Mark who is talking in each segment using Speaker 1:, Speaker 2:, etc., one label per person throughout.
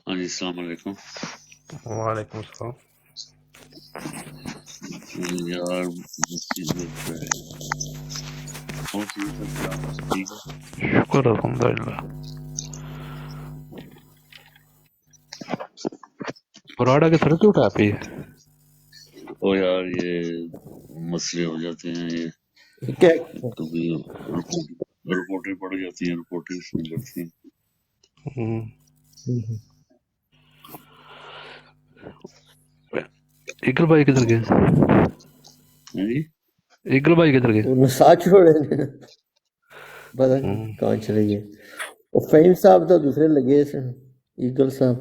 Speaker 1: हाँ जी, अस्सलाम वालेकुम।
Speaker 2: वालेकुम सलाम।
Speaker 1: यार और चीज़ सब क्या ठीक है?
Speaker 2: शुक्र अल्हम्दुलिल्लाह। बुराड़ा के सर क्यों उठा पे?
Speaker 1: ओ यार ये मसले हो जाते हैं, ये
Speaker 3: क्या
Speaker 1: कभी रिपोर्टें पड़ जाती हैं, रिपोर्टें सुन पड़ती हैं।
Speaker 2: इकल भाई किधर गए?
Speaker 1: हैं जी?
Speaker 2: इकल भाई किधर गए?
Speaker 3: उन्हें साथ छोड़े पता नहीं कहाँ चले गए। और फहीम साहब तो दूसरे लगे थे, ईगल साहब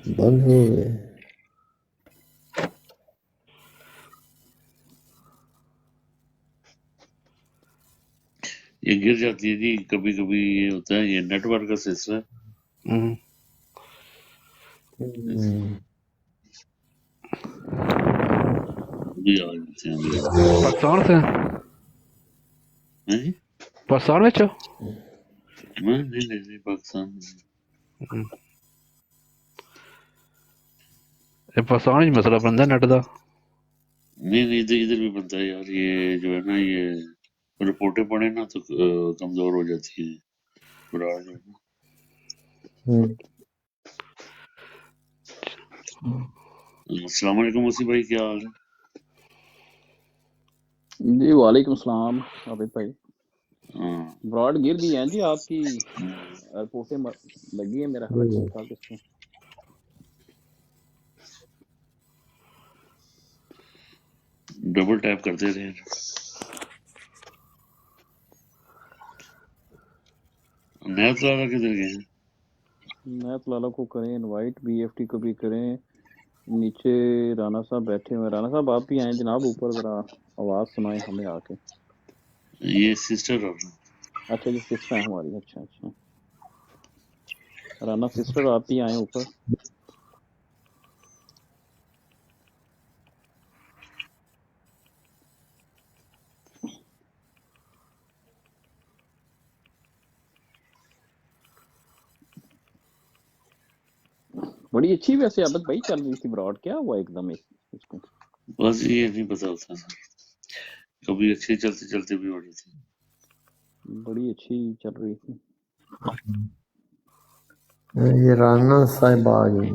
Speaker 3: बंद हो गए।
Speaker 1: ये गिर जाती है जी, कभी कभी ये होता है, ये नेटवर्क का सिलसिला है। अभी आ जाते हैं, अभी
Speaker 2: पाकिस्तान से?
Speaker 1: हैं जी?
Speaker 2: पाकिस्तान में चो?
Speaker 1: नहीं पाकिस्तान में।
Speaker 2: ये पाकिस्तान में मसला बनता नेट दा।
Speaker 1: नहीं इधर भी बनता है यार, ये जो है ना, ये रिपोर्टें पढ़े ना तो कमजोर हो जाती है बुरा जो है ना। अस्सलाम वालेकुम मौसी भाई, क्या हाल है?
Speaker 4: जी वालेकुम सलाम आबिद भाई।
Speaker 1: हाँ
Speaker 4: ब्रॉड गिर गई हैं जी आपकी, रिपोर्टें लगी है मेरा ख्याल ठीक ठाक इसमें।
Speaker 1: डबल टैप करते रहे। नया तलाला किधर गए हैं?
Speaker 4: नया तलाला को करें इनवाइट, बीएफटी को भी करें। नीचे राना साहब बैठे हुए। राना साहब आप भी आए जनाब ऊपर, जरा आवाज सुनाए हमें आके।
Speaker 1: ये सिस्टर और
Speaker 4: अच्छा जी सिस्टर है हमारी। अच्छा अच्छा राना सिस्टर आप भी आए ऊपर। बड़ी अच्छी वैसे आबिद भाई चल रही थी ब्रॉड, क्या हुआ एकदम इसको?
Speaker 1: बस ये नहीं पता होता सर, कभी अच्छी चलते चलते भी हो जाती है।
Speaker 4: बड़ी अच्छी चल रही थी।
Speaker 3: ये राना साहिब आ गई।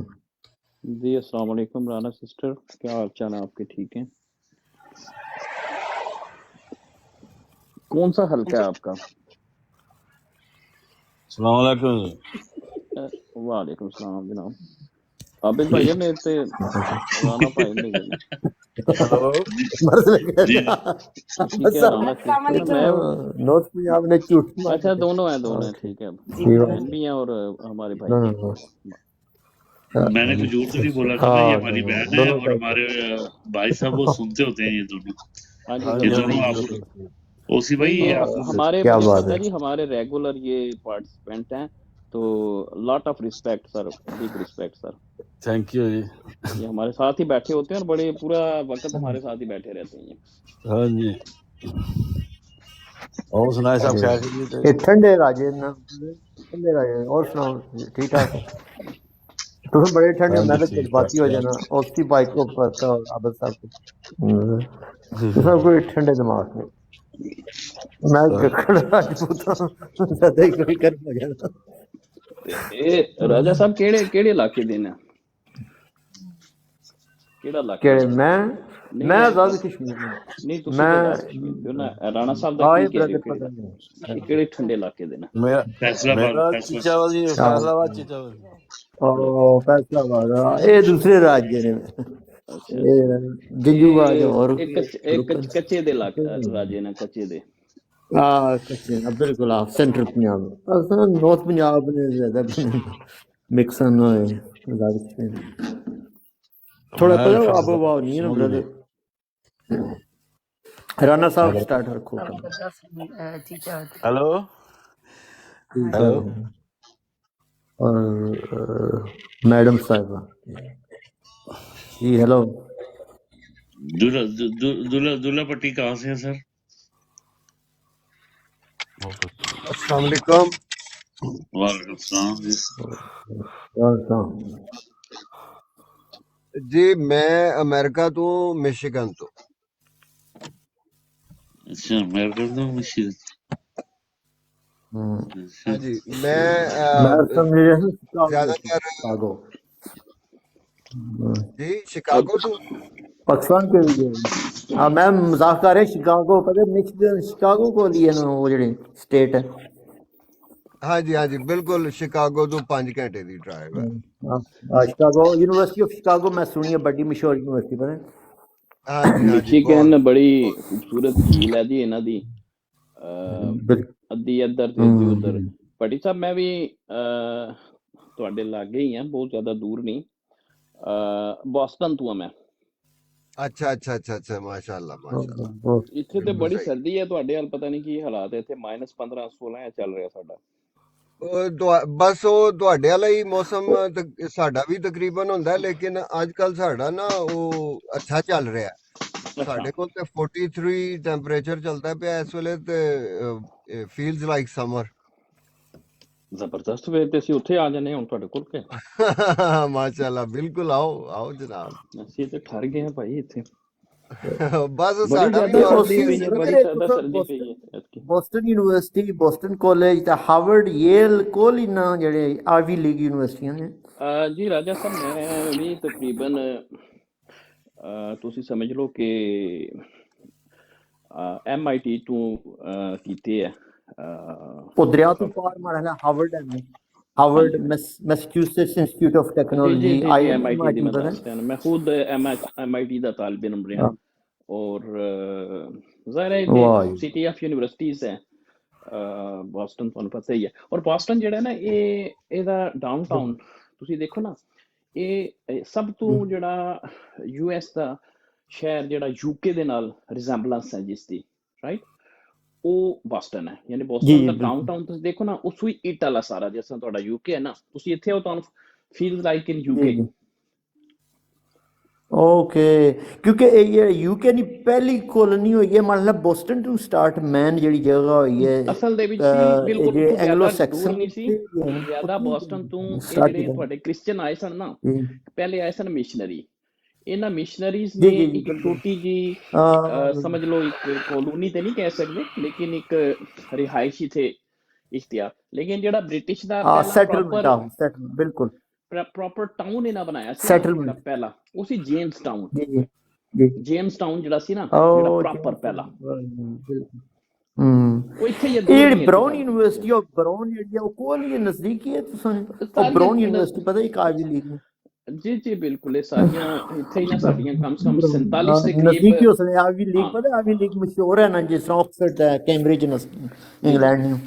Speaker 4: जी अस्सलाम वालेकुम राना सिस्टर, क्या हाल चाल है आपके? ठीक है। कौन सा हल्का है आपका? वालेकुम सलाम जनाब। आबिद भाई मेरे ते राना भाई ने गए
Speaker 1: जी
Speaker 4: ठीक है। राना सिस्टर मैं
Speaker 3: नॉर्थ पंजाब ने झूठ मारा।
Speaker 4: अच्छा दोनों है ठीक है। बहन भी है और हमारे भाई भी हैं।
Speaker 1: मैंने कुछ झूठ तो नहीं बोला था ना, ये हमारी बहन है और हमारे भाई साहब वो सुनते होते हैं ये दोनों।
Speaker 4: हाँ जी
Speaker 1: ये दोनों आप ओसी भाई
Speaker 4: नहीं,
Speaker 1: ये
Speaker 4: ये
Speaker 1: आप
Speaker 4: हमारे
Speaker 3: क्या
Speaker 4: मुझे
Speaker 3: बात
Speaker 4: पता
Speaker 3: है।
Speaker 4: है जी, हमारे रेगुलर ये पार्टिसिपेंट हैं, तो lot of respect sir, big respect sir.
Speaker 5: Thank you जी।
Speaker 4: ये हमारे साथ ही बैठे होते हैं और बड़े पूरा वक्त हमारे साथ ही बैठे रहते हैं ये।
Speaker 5: हाँ जी। और सुनाए साहब क्या करिए?
Speaker 3: ये ठंडे राजे ना, ठंडे राजे और सुनाओ ठीक ठाक। तुम्हें बड़े ठंडे, मैं तो जज्बाती हो जाना उसकी बाइक को पता आबिद साहब को। तुम्हें कोई ठंडे दिमाग में, मैं गखड़ राजपूत हूं, ज्यादा ही कोई कर गया।
Speaker 4: ए राजा साहब केड़े केड़े इलाके दे ने? केड़ा इलाका?
Speaker 3: केड़े मैं
Speaker 4: नहीं
Speaker 3: मैं
Speaker 4: है
Speaker 3: आजाद कश्मीर में।
Speaker 4: नहीं तुसी तो
Speaker 3: मैं
Speaker 4: आजाद कश्मीर दे ना। राणा साहब दा
Speaker 3: आए
Speaker 4: की कह रहे
Speaker 3: ब्रदर
Speaker 4: हो
Speaker 3: पता नहीं।
Speaker 4: केड़े ठंडे इलाके दे ने?
Speaker 1: फैसलाबाद
Speaker 5: मेरा चिचावल जी, फैसलाबाद चिचावल।
Speaker 3: ओ फैसलाबाद, ये दूसरे राज्य ने।
Speaker 4: अच्छा
Speaker 3: ये जंजूबाद और
Speaker 4: एक कच्चे दे इलाके राजे ने, कच्चे दे।
Speaker 3: कच्चे बिल्कुल आप सेंट्रल पंजाब, असल नॉर्थ पंजाब ने ज्यादा मिक्स ना है थोड़ा पता अब हवा नहीं है ना ब्रदर। राणा साहब स्टार्ट रखो।
Speaker 5: हेलो हेलो
Speaker 3: और मैडम साहिबा जी हेलो।
Speaker 1: दूल्हा पट्टी कहाँ से है सर?
Speaker 6: अस्सलाम वालेकुम।
Speaker 1: वालेकुम सलाम जी।
Speaker 3: और सुनाओ।
Speaker 6: जी मैं अमेरिका तो मिशिगन तो
Speaker 1: अच्छा अमेरिका तो मिशिगन। अच्छा
Speaker 6: हाँ जी मैं
Speaker 3: मैं समझ रहा हूँ शिकागो
Speaker 6: ज्यादातर
Speaker 3: शिकागो।
Speaker 6: जी शिकागो तो
Speaker 3: पाकिस्तान के लिए हाँ मैं मजाक कर रहा शिकागो पता है मिशिगन शिकागो को लिए ना वो जेडी स्टेट है।
Speaker 6: हाँ जी बिल्कुल शिकागो तो 5 घंटे की ड्राइव है।
Speaker 3: शिकागो यूनिवर्सिटी ऑफ शिकागो मैं सुनी है बड़ी मशहूर यूनिवर्सिटी पर है।
Speaker 6: हाँ जी
Speaker 4: ਮਿਸ਼ੀਗਨ
Speaker 6: बहुत
Speaker 4: ਬੜੀ ਖੂਬਸੂਰਤ ਝੀਲ ਹੈ ਜੀ ਇਹਨਾਂ ਦੀ
Speaker 3: बिल्कुल
Speaker 4: ਅੱਧੀ ਇੱਧਰ ਤੇ ਅੱਧੀ ਉੱਧਰ। ਭੱਟੀ ਸਾਹਿਬ ਮੈਂ ਵੀ ਤੁਹਾਡੇ ਲਾਗੇ ਹੀ ਆ, ਬਹੁਤ ਜ਼ਿਆਦਾ ਦੂਰ ਨਹੀਂ। ਬੋਸਟਨ ਤੋਂ ਆ ਮੈਂ।
Speaker 6: अच्छा माशाल्लाह
Speaker 4: ਇੱਥੇ ਤੇ
Speaker 6: बिल्कुल
Speaker 4: ਬੜੀ
Speaker 6: सही।
Speaker 4: ਸਰਦੀ ਹੈ, ਤੁਹਾਡੇ ਹਾਲ ਪਤਾ ਨਹੀਂ ਕੀ ਹਾਲਾਤ ਹੈ। ਇੱਥੇ -15 16 ਚੱਲ ਰਿਹਾ ਸਾਡਾ।
Speaker 6: ਬਸ ਉਹ ਤੁਹਾਡੇ ਵਾਲਾ ਹੀ ਮੌਸਮ ਸਾਡਾ ਵੀ ਤਕਰੀਬਨ ਹੁੰਦਾ ਹੈ, ਲੇਕਿਨ ਅੱਜ ਕੱਲ ਸਾਡਾ ਨਾ ਉਹ ਅੱਛਾ ਚੱਲ ਰਿਹਾ ਹੈ। ਸਾਡੇ ਕੋਲ ਤੇ 43 ਟੈਂਪਰੇਚਰ ਚੱਲਦਾ ਪਿਆ ਇਸ ਵੇਲੇ ਤੇ ਫੀਲਸ ਲਾਈਕ ਸਮਰ।
Speaker 4: ਜ਼ਬਰਦਸਤ। ਵੇ ਤੇ ਅਸੀਂ ਉੱਥੇ ਆ ਜਾਂਦੇ ਹਾਂ ਹੁਣ ਤੁਹਾਡੇ ਕੋਲ ਕੇ।
Speaker 6: ਮਾਸ਼ਾਅੱਲਾ ਬਿਲਕੁਲ ਆਓ ਜਨਾਬ।
Speaker 4: ਅਸੀਂ ਤੇ ਠਰ ਗਏ ਹਾਂ ਭਾਈ ਇੱਥੇ।
Speaker 6: ਬਸ
Speaker 4: ਬੜੀ
Speaker 6: ਸਾਡਾ ਵੀ
Speaker 4: ਜ਼ਿਆਦਾ
Speaker 6: ਮਨ
Speaker 4: ਸਰਦੀ
Speaker 6: ਸੀ
Speaker 4: ਪਈ ਹੈ, ਬੜੀ ਜ਼ਿਆਦਾ ਸਰਦੀ ਪਈ ਹੈ ਐਤਕੀ।
Speaker 3: ਬੋਸਟਨ ਯੂਨੀਵਰਸਿਟੀ ਬੋਸਟਨ ਕਾਲਜ ਤੇ ਹਾਰਵਰਡ ਯੇਲ ਕੋਲ ਹੀ ਨਾ ਜਿਹੜੇ ਆਈਵੀ ਲੀਗ ਯੂਨੀਵਰਸਿਟੀਆਂ ਨੇ।
Speaker 4: ਜੀ ਰਾਜਾ ਸਾਹਿਬ ਮੈਂ ਵੀ ਤਕਰੀਬਨ ਤੁਸੀਂ ਸਮਝ ਲਓ ਕਿ MIT ਤੋਂ ਕੀਤੇ ਹੈ।
Speaker 3: ਉਹ ਦਰਿਆ ਤੋਂ ਪਾਰ ਮਾੜਾ ਹੈ ਹਾਰਵਰਡ ਹੈ Harvard Massachusetts Institute of Technology
Speaker 4: MIT ਦੀ ਮੈਂ ਦੱਸਦਾ। ਮੈਂ ਖੁਦ MIT ਦਾ ਤਾਲਿਬ ਇਲਮ ਰਿਹਾ और ज़ाहिर है कि सिटी ऑफ यूनिवर्सिटीज़ है ਬੋਸਟਨ, ਤੁਹਾਨੂੰ ਪਤਾ ਹੀ ਹੈ। ਔਰ ਬੋਸਟਨ ਜਿਹੜਾ ਨਾ ਇਹਦਾ ਡਾਊਨਟਾਊਨ ਤੁਸੀਂ ਦੇਖੋ ਨਾ, ਇਹ ਸਭ ਤੋਂ ਜਿਹੜਾ US ਦਾ ਸ਼ਹਿਰ ਜਿਹੜਾ UK ਦੇ ਨਾਲ ਰਿਜ਼ੈਂਬਲੈਂਸ ਹੈ ਜਿਸ ਦੀ, ਰਾਈਟ, ਉਹ ਬੋਸਟਨ ਹੈ। ਯਾਨੀ ਬੋਸਟਨ ਦਾ ਡਾਊਨਟਾਊਨ ਤੁਸੀਂ ਦੇਖੋ ਨਾ, ਉਸ ਵੀ ਇੱਟ ਵਾਲਾ ਸਾਰਾ, ਜਿਸ ਤਰ੍ਹਾਂ ਤੁਹਾਡਾ UK ਹੈ ਨਾ, ਤੁਸੀਂ ਇੱਥੇ ਹੋ ਤੁਹਾਨੂੰ feel like in UK।
Speaker 3: Okay क्योंकि ये यूके ਦੀ ਪਹਿਲੀ ਕਲੋਨੀ ਹੋਈ ਹੈ ਮਤਲਬ ਬੋਸਟਨ ਤੋਂ ਸਟਾਰਟ ਮੈਨ ਜਿਹੜੀ ਜਗ੍ਹਾ ਹੋਈ ਹੈ
Speaker 4: ਅਸਲ ਦੇ ਵਿੱਚ ਬਿਲਕੁਲ ਐਂਗਲੋ ਸੈਕਸਨ ਨਹੀਂ ਸੀ ਜ਼ਿਆਦਾ। ਬੋਸਟਨ ਤੋਂ ਜਿਹੜੇ ਤੁਹਾਡੇ ਕ੍ਰਿਸਚੀਅਨ ਆਏ ਸਨ ਨਾ, ਪਹਿਲੇ ਆਏ ਸਨ ਮਿਸ਼ਨਰੀ। ਇਹਨਾਂ ਮਿਸ਼ਨਰੀਜ਼ ਨੇ ਇੱਕ ਛੋਟੀ ਜੀ ਸਮਝ ਲਓ ਇੱਕ ਕਲੋਨੀ ਤੇ ਨਹੀਂ ਕਹਿ ਸਕਦੇ, ਲੇਕਿਨ ਇੱਕ ਰਿਹਾਇਸ਼ੀ ਥੇ ਇਖਤਿਆਰ। ਲੇਕਿਨ ਜਿਹੜਾ ਬ੍ਰਿਟਿਸ਼ ਦਾ
Speaker 3: ਸੈਟਲਮੈਂਟ ਬਿਲकुल
Speaker 4: ਪ੍ਰੋਪਰ ਟਾਊਨ ਇਹਨਾਂ ਬਣਾਇਆ ਸੀ ਪਹਿਲਾ, ਉਹ ਸੀ ਜੇਮਸ ਟਾਊਨ। ਜੇਮਸ ਟਾਊਨ ਜਿਹੜਾ ਸੀ ਨਾ, ਜਿਹੜਾ ਪ੍ਰੋਪਰ ਪਹਿਲਾ ਉਹ ਇੱਥੇ ਹੀ।
Speaker 3: ਇਹ ਬਰਾਊਨ ਯੂਨੀਵਰਸਿਟੀ ਆਫ ਬਰਾਊਨ ਜਿਹੜੀ ਉਹ ਕੋਲ ਹੀ ਨਜ਼ਦੀਕ ਹੀ ਹੈ। ਤੁਸੀਂ ਬਰਾਊਨ ਯੂਨੀਵਰਸਿਟੀ ਪਤਾ ਹੀ ਕਾਜੀ ਲੀਗ
Speaker 4: ਜੀ ਬਿਲਕੁਲ। ਇਹ ਸਾਰੀਆਂ ਇੱਥੇ ਹੀ ਨਾ ਸਾਡੀਆਂ ਕਮ ਸੇ ਕਮ 47 ਦੇ ਕਰੀਬ
Speaker 3: ਨਜ਼ਦੀਕ ਹੀ ਉਸਨੇ ਆਈਵੀ ਲੀਗ ਪਤਾ ਆਈਵੀ ਲੀਗ ਮਸ਼ਹੂਰ ਹੈ ਨਾ, ਜਿਸ ਤਰ੍ਹਾਂ ਆਕਸਫੋਰਡ ਹੈ, ਕੈਂਬਰਿਜ ਇੰਗਲੈਂਡ ਨੂੰ।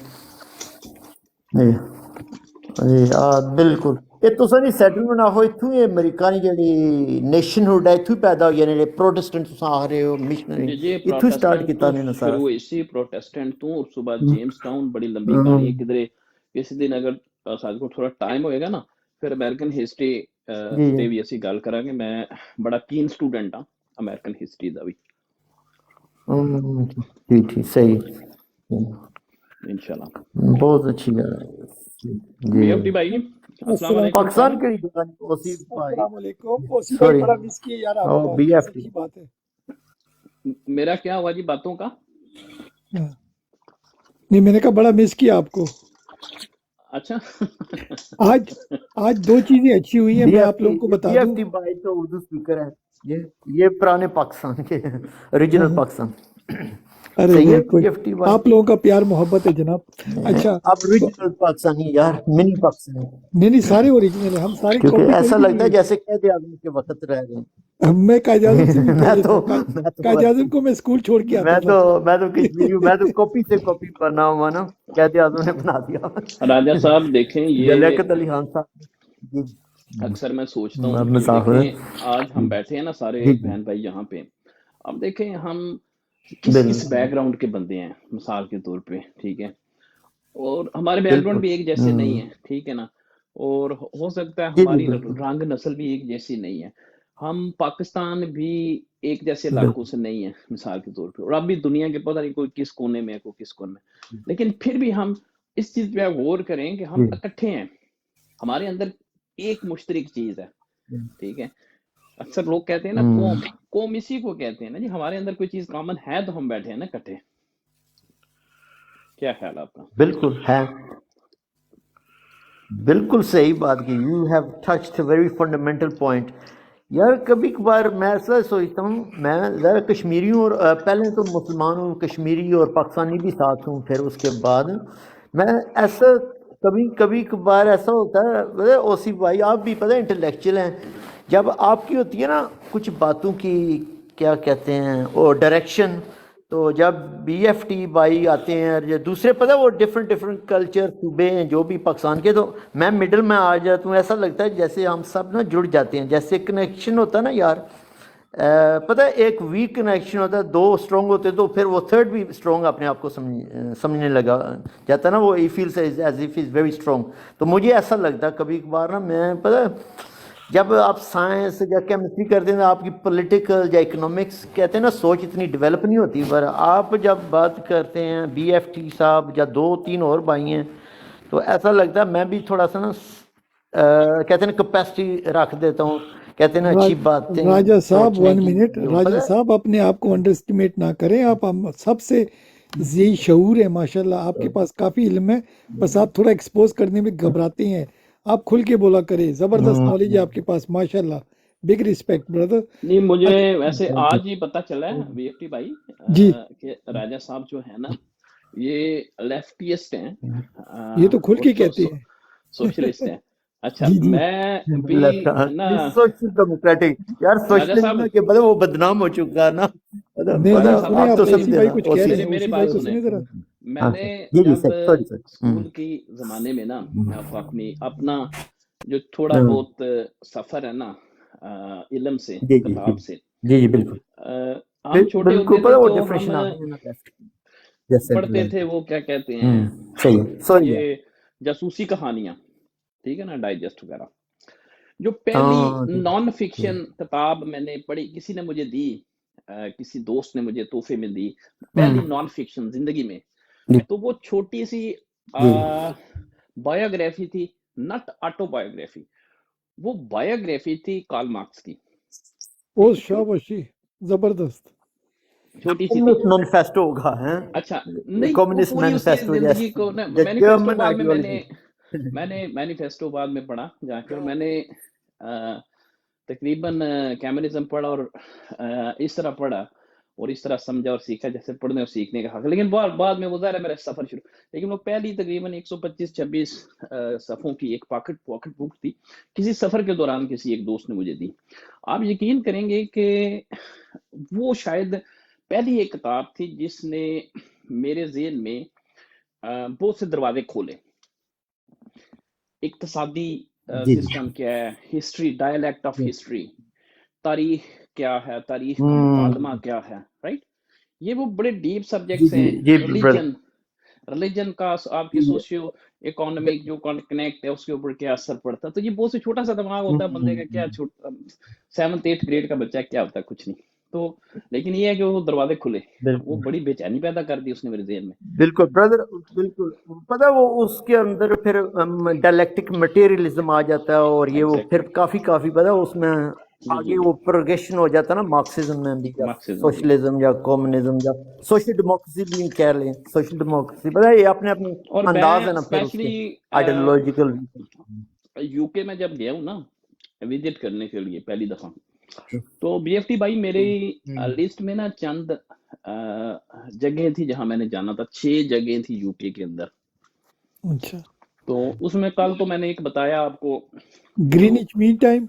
Speaker 3: ਬਿਲਕੁਲ ਇਹ ਤੁਸੀਂ ਨਹੀਂ ਸੈਟਲਮੈਂਟ ਆਹੋ ਇੱਥੋਂ ਹੀ ਅਮਰੀਕਾ ਦੀ ਜਿਹੜੀ ਨੇਸ਼ਨਹੁੱਡ ਹੈ ਇੱਥੋਂ ਹੀ ਪੈਦਾ ਹੋਈ ਨੇ। ਜਿਹੜੇ ਪ੍ਰੋਟੈਸਟੈਂਟ ਤੁਸੀਂ ਆ ਰਹੇ ਹੋ ਮਿਸ਼ਨਰੀ ਇੱਥੋਂ ਸਟਾਰਟ ਕੀਤਾ ਨੇ ਨਾ ਸਾਰਾ।
Speaker 4: ਸ਼ੁਰੂ ਇਸੇ ਪ੍ਰੋਟੈਸਟੈਂਟ ਤੋਂ, ਉਸ ਤੋਂ ਬਾਅਦ ਜੇਮਸ ਟਾਊਨ। ਬੜੀ ਲੰਬੀ ਕਹਾਣੀ ਹੈ। ਕਿਧਰੇ ਕਿਸੇ ਦਿਨ ਅਗਰ ਸਾਡੇ ਕੋਲ ਥੋੜਾ ਟਾਈਮ ਹੋਏਗਾ ਨਾ, ਫਿਰ ਅਮਰੀਕਨ ਹਿਸਟਰੀ ਤੇ ਵੀ ਅਸੀਂ ਗੱਲ ਕਰਾਂਗੇ। ਮੈਂ ਬੜਾ ਕੀਨ ਸਟੂਡੈਂਟ ਹਾਂ ਅਮਰੀਕਨ ਹਿਸਟਰੀ ਦਾ ਵੀ।
Speaker 3: ठीक सही
Speaker 4: इंशाल्लाह
Speaker 3: बहुत अच्छी बात है जी।
Speaker 4: BFT भाई अस्सलाम वालेकुम।
Speaker 3: पाकिस्तान के दुकान ओसी भाई
Speaker 7: अस्सलाम वालेकुम। ओसी भाई बड़ा मिस किए यार आप।
Speaker 3: BFT
Speaker 7: की बात है।
Speaker 4: मेरा क्या हुआ जी बातों का?
Speaker 7: नहीं मैंने कहा बड़ा मिस किया आपको।
Speaker 4: अच्छा
Speaker 7: आज दो चीजें अच्छी हुई है, मैं आप लोगों को बता दूं।
Speaker 3: BFT भाई तो उर्दू स्पीकर है, ये पुराने पाकिस्तान के ओरिजिनल पाकिस्तान।
Speaker 7: अरे आप लोगों का प्यार मोहब्बत है जनाब। अच्छा
Speaker 3: आप ओरिजिनल पाकिस्तानी यार, मिनी पाकिस्तानी
Speaker 7: नहीं सारे ओरिजिनल है हम सारे।
Speaker 3: क्योंकि ऐसा लगता है जैसे कैद आजम के वक्त रह गए।
Speaker 7: मैं कायद आजम को मैं स्कूल छोड़ के आता था।
Speaker 3: मैं तो कश्मीरी हूं, मैं तो कॉपी से कॉपी बना हुआ ना, कैद आजम ने बना दिया।
Speaker 4: राजा साहब देखें ये
Speaker 3: लियाकत अली खान साहब,
Speaker 4: अक्सर मैं सोचता हूँ आज हम बैठे हैं ना सारे बहन भाई यहाँ पे, अब देखें हम किस बैकग्राउंड के बंदे हैं मिसाल के तौर पे, ठीक है, और हमारे बैकग्राउंड भी एक जैसे नहीं है, ठीक है ना, और हो सकता है हमारी रंग नस्ल भी एक जैसी नहीं है, हम पाकिस्तान भी एक जैसे इलाकों से नहीं है मिसाल के तौर पे, और अब भी दुनिया के पता नहीं कोई किस कोने में है कोई किस कोने में, लेकिन फिर भी हम इस चीज पे आप गौर करें कि हम इकट्ठे हैं, हमारे अंदर एक मुश्तरक चीज है, ठीक है। अक्सर लोग कहते हैं ना कौम इसी को कहते हैं ना जी, हमारे अंदर कोई चीज कॉमन है तो हम बैठे हैं ना इकट्ठे। क्या ख्याल है आपका?
Speaker 3: बिल्कुल है, बिल्कुल सही बात की। You have touched very fundamental point. यार कभी कभार मैं ऐसा सोचता हूँ, मैं ज़रा कश्मीरी हूँ और पहले तो मुसलमान हूँ, कश्मीरी और पाकिस्तानी भी साथ हूँ, फिर उसके बाद मैं ऐसा कभी कभार ऐसा होता है, ओसी भाई आप भी पता है इंटेलेक्चुअल हैं, जब आपकी होती है ना कुछ बातों की क्या कहते हैं वो डायरेक्शन, तो जब बीएफटी भाई आते हैं और दूसरे पता है वो डिफरेंट कल्चर सूबे हैं जो भी पाकिस्तान के, तो मैं मिडिल में आ जाता हूँ। ऐसा लगता है जैसे हम सब ना जुड़ जाते हैं, जैसे कनेक्शन होता है ना यार। पता है एक वीक कनेक्शन होता है, दो स्ट्रॉन्ग होते हैं तो फिर वो थर्ड भी स्ट्रॉन्ग अपने आप को समझने लगा जाता है ना, वो feels as if is very strong. तो मुझे ऐसा लगता है कभी कभार ना, मैं पता है जब आप साइंस या केमिस्ट्री करते हैं तो आपकी पॉलिटिकल या इकोनॉमिक्स कहते हैं ना सोच इतनी डेवलप नहीं होती, पर आप जब बात करते हैं बीएफटी साहब या 2-3 और भाई हैं तो ऐसा लगता है मैं भी थोड़ा सा ना कहते हैं कैपेसिटी रख देता हूँ, कहते हैं ना अच्छी बातें।
Speaker 7: राजा साहब 1 मिनट, राजा साहब अपने आप को अंडर एस्टिमेट ना करें, आप हम सबसे यही शऊर है माशाल्लाह, आपके पास काफ़ी इल्म है, बस आप थोड़ा एक्सपोज करने में घबराते हैं। आप खुल के बोला करें, ज़बरदस्त नॉलेज है आपके पास माशाल्लाह, बिग रिस्पेक्ट ब्रदर।
Speaker 4: नहीं, मुझे वैसे आज ही पता चला है बीएफटी भाई
Speaker 7: जी
Speaker 4: कि राजा साहब जो है ना ये लेफ्टिस्ट हैं,
Speaker 7: ये तो खुल के
Speaker 4: और
Speaker 7: कहते हैं।
Speaker 4: सोशलिस्ट हैं। अच्छा,
Speaker 7: जी जी
Speaker 4: मैं भी ना
Speaker 3: सोशल डेमोक्रेटिक यार,
Speaker 4: राजा
Speaker 3: सोशलिज्म
Speaker 4: साहब
Speaker 3: के बाद वो बदनाम हो चुका है ना।
Speaker 7: नहीं
Speaker 4: राजा
Speaker 7: नहीं
Speaker 4: साहब
Speaker 7: सुने,
Speaker 3: आप
Speaker 7: आप
Speaker 3: तो
Speaker 7: ओसी
Speaker 3: समझे
Speaker 7: भाई
Speaker 3: ना,
Speaker 7: कुछ कह रहे
Speaker 4: मेरे
Speaker 7: हैं,
Speaker 4: मेरे
Speaker 7: ओसी
Speaker 4: बात
Speaker 7: भाई को
Speaker 4: सुने।
Speaker 7: सुने जरा।
Speaker 4: मैंने
Speaker 3: जी जी
Speaker 4: जब
Speaker 3: सर, सॉरी सर।
Speaker 4: स्कूल की जमाने में ना, मैं आपको अपना जो थोड़ा बहुत सफर है ना इल्म से,
Speaker 3: जी जी
Speaker 4: किताब से,
Speaker 3: जी जी बिल्कुल
Speaker 4: हम छोटे
Speaker 3: बिल्कुल
Speaker 4: होते
Speaker 3: पता
Speaker 4: थे
Speaker 3: वो
Speaker 4: तो
Speaker 3: डिफरेंशन आ
Speaker 4: हम
Speaker 3: गई ना जैसे
Speaker 4: पढ़ते थे वो क्या कहते हैं
Speaker 3: सही है, सॉरी है।
Speaker 4: ये जासूसी कहानियां, ठीक है ना, डाइजेस्ट वगैरह। जो पहली नॉन फिक्शन किताब मैंने पढ़ी, किसी ने मुझे दी, किसी दोस्त ने मुझे तोहफे में दी, पहली नॉन फिक्शन जिंदगी में, तो वो छोटी सी बायोग्राफी थी, नॉट ऑटोबायोग्राफी, वो बायोग्राफी थी कार्ल मार्क्स की।
Speaker 7: ओ शाबाशी, जबरदस्त।
Speaker 4: छोटी सी थी,
Speaker 3: मैनिफेस्टो होगा है।
Speaker 4: अच्छा नहीं, वो
Speaker 3: कम्युनिस्ट
Speaker 4: पूरी उसकी
Speaker 3: मैनिफेस्टो
Speaker 4: जिंदगी को ना, मैनिफेस्टो बाद में मैंने मैनिफेस्टो बाद में पढ़ा जाके, और मैंने तकरीबन कम्युनिज्म पढ़ा और इस तरह पढ़ा और इस तरह समझा और सीखा जैसे पढ़ने और सीखने का हक। लेकिन बाद में वो ज़ाहिर है मेरा सफर शुरू, लेकिन वो पहली तकरीबन 125-26 सफ़ों की एक पॉकेट बुक थी, किसी सफर के दौरान किसी एक दोस्त ने मुझे दी। आप यकीन करेंगे कि वो शायद पहली एक किताब थी जिसने मेरे ज़हन में बहुत से दरवाजे खोले। इक्तिसादी सिस्टम क्या है, हिस्ट्री, डायलेक्ट ऑफ हिस्ट्री, तारीख क्या है, तारीख का मुकालमा क्या है, राइट। ये वो बड़े डीप सब्जेक्ट्स हैं। रिलीजन का आपकी सोशियो इकोनॉमिक जो कनेक्ट है उसके ऊपर क्या असर पड़ता है। तो ये बहुत से छोटा सा दिमाग होता है बंदे का, क्या 7th-8th ग्रेड का बच्चा क्या होता है, कुछ नहीं। तो लेकिन ये है कि वो दरवाजे खुले, वो बड़ी बेचैनी पैदा कर दी उसने मेरे ज़हन में।
Speaker 3: बिल्कुल ब्रदर, बिल्कुल पता है वो उसके अंदर फिर डायलेक्टिक मटेरियलिज्म आ जाता है, और ये वो फिर काफी पता है उसमें आगे वो प्रोग्रेशन हो जाता है ना मार्क्सिज्म में भी, सोशलिज्म या कम्युनिज्म या सोशल डेमोक्रेसी भी कह लें। सोशल डेमोक्रेसी पता है ये अपने अंदाज है ना, फिर उसके आइडियोलॉजिकल।
Speaker 4: यूके में जब गया हूँ ना विजिट करने के लिए पहली दफा, तो बीएफटी भाई मेरे लिस्ट में ना चंद जगह थी जहां मैंने जाना था। 6 जगह थी यूके के अंदर।
Speaker 7: अच्छा,
Speaker 4: तो उसमें कल तो मैंने एक बताया आपको,
Speaker 7: ग्रीनिच मीन टाइम,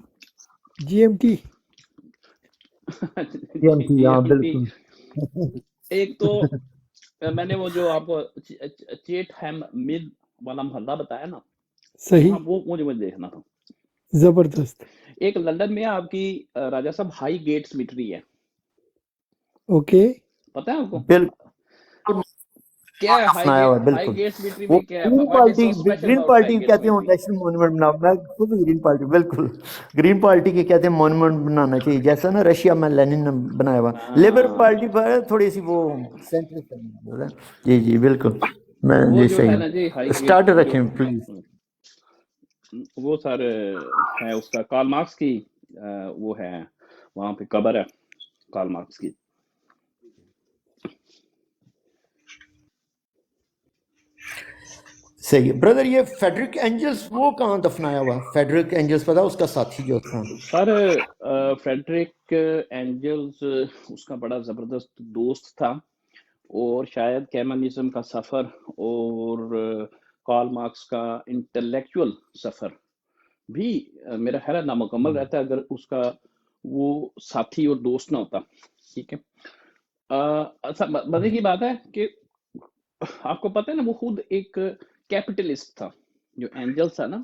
Speaker 7: जीएमटी।
Speaker 3: बिल्कुल।
Speaker 4: एक तो मैंने वो जो आपको चेटहैम मिल वाला मोहल्ला बताया ना,
Speaker 7: सही,
Speaker 4: वो मुझे देखना था।
Speaker 7: जबरदस्त।
Speaker 4: एक लंदन में आपकी राजा साहब हाई गेट्स मिट्री है,
Speaker 7: ओके,
Speaker 4: पता है आपको?
Speaker 3: बिल्कुल
Speaker 4: क्या है हाई गेट्स मिट्री में क्या है?
Speaker 3: ग्रीन पार्टी कहते हैं नेशनल मॉन्यूमेंट बनाओ। मैं खुद ग्रीन पार्टी, बिल्कुल ग्रीन पार्टी के कहते हैं मॉन्यूमेंट बनाना चाहिए, जैसा ना रशिया में लेनिन ने बनाया हुआ। लेबर पार्टी पर थोड़ी सी वो सेंट्रिक। जी जी बिल्कुल। मैं
Speaker 4: वो
Speaker 3: जी
Speaker 4: जो
Speaker 3: सही
Speaker 4: है ना जी हाई
Speaker 3: स्टार्ट
Speaker 4: जो
Speaker 3: रखें प्लीज।
Speaker 4: वो सर है उसका कार्ल मार्क्स की वो है वहां पे कब्र है कार्ल मार्क्स की।
Speaker 3: सही है ब्रदर। ये फेडरिक एंजल्स वो कहाँ दफनाया हुआ? फेडरिक एंजल्स पता उसका साथी जो था?
Speaker 4: सर फ्रेडरिक एंजल्स उसका बड़ा जबरदस्त दोस्त था और शायद कैमनिज्म का सफर और कार्ल मार्क्स का इंटेलेक्चुअल सफर भी मेरा ख्याल है नामुकम्मल रहता अगर उसका वो साथी और दोस्त ना होता। ठीक है। अच्छा मजे की बात है कि आपको पता है ना वो खुद एक कैपिटलिस्ट था जो एंजल्स था ना,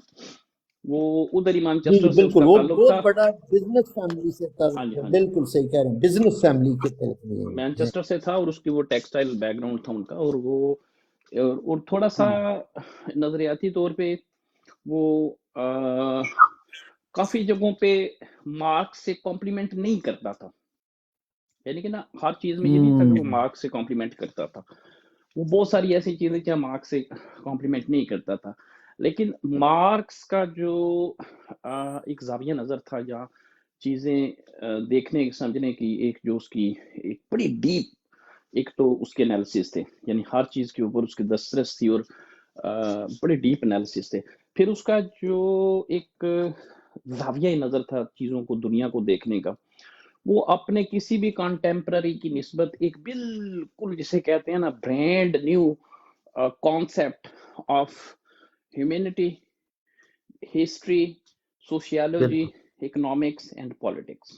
Speaker 4: वो उधर ही
Speaker 3: जी
Speaker 4: मैनचेस्टर से
Speaker 3: बिल्कुल,
Speaker 4: उसका
Speaker 3: वो
Speaker 4: ताल्लुक
Speaker 3: बहुत
Speaker 4: था।
Speaker 3: बड़ा बिजनेस फैमिली से
Speaker 4: हाँ जी
Speaker 3: था।
Speaker 4: हाँ जी
Speaker 3: बिल्कुल सही कह रहे हैं, बिजनेस फैमिली के तरफ में।
Speaker 4: मैनचेस्टर से था और उसकी वो टेक्सटाइल बैकग्राउंड था उनका और वो और थोड़ा सा नजरियाती तौर पे वो काफी जगहों पे मार्क्स से कॉम्प्लीमेंट नहीं करता था, यानी कि ना हर चीज में ये नहीं था कि वो मार्क्स से कॉम्प्लीमेंट करता था। वो बहुत सारी ऐसी चीजें जहाँ मार्क्स से कॉम्प्लीमेंट नहीं करता था, लेकिन मार्क्स का जो एक जाविया नजर था या चीजें देखने समझने की एक जो उसकी एक बड़ी डीप एक तो उसके एनालिसिस थे, यानी हर चीज के ऊपर उसकी दस्तरस थी और बड़े डीप एनालिसिस थे। फिर उसका जो एक जाविया नजर था चीजों को दुनिया को देखने का, वो अपने किसी भी कंटेम्प्ररी की निस्बत एक बिल्कुल जिसे कहते हैं ना brand new concept of humanity, history, sociology, economics and politics.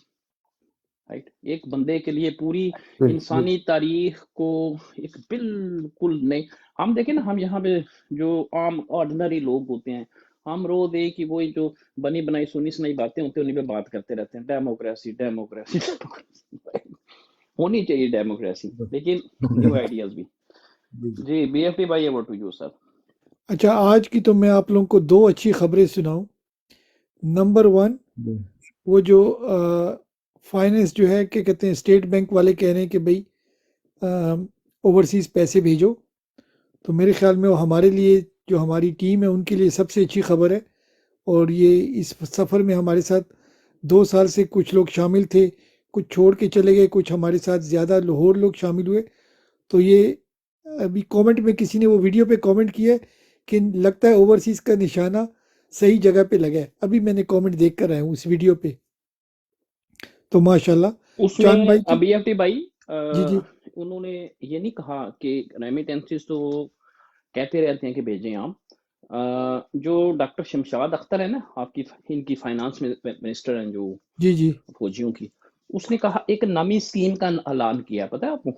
Speaker 4: Right, एक बंदे के लिए पूरी इंसानी तारीख को एक बिल्कुल नई, हम देखें ना हम यहाँ पे जो आम ऑर्डिनरी लोग होते हैं हम रोज एक ही वही जो बनी बनाई सुनी सुनाई बातें होती हैं उन्हीं पे बात करते रहते हैं, डेमोक्रेसी डेमोक्रेसी होनी चाहिए डेमोक्रेसी, लेकिन न्यू आइडियाज भी। जी बीएफटी भाई ओवर टू यू सर।
Speaker 7: अच्छा, आज की तो मैं आप लोगों को दो अच्छी खबरें सुनाऊं। नंबर वन, वो जो फाइनेंस जो है क्या कहते हैं स्टेट बैंक वाले कह रहे हैं कि भाई ओवरसीज पैसे भेजो, तो मेरे ख्याल में वो हमारे लिए जो हमारी टीम है उनके लिए सबसे अच्छी खबर है। और ये इस सफ़र में हमारे साथ 2 साल से कुछ लोग शामिल थे, कुछ छोड़ के चले गए, कुछ हमारे साथ ज़्यादा और लोग शामिल हुए। तो ये अभी कमेंट में किसी ने वो वीडियो पे कमेंट किया है कि लगता है ओवरसीज़ का निशाना सही जगह पे लगा है। अभी मैंने कमेंट देख कर आया हूँ उस वीडियो पे। तो माशाल्लाह चांद भाई
Speaker 4: उसमें बीएफटी भाई
Speaker 7: जी जी
Speaker 4: उन्होंने ये नहीं कहा कि रेमिटेंसेस तो कहते रहते हैं कि भेजें आप। जो डॉक्टर शमशाद अख्तर है ना आपकी इनकी फाइनेंस मिनिस्टर हैं जो
Speaker 7: जी जी
Speaker 4: फौजियों की, उसने कहा एक नई स्कीम का ऐलान किया, पता है आपको?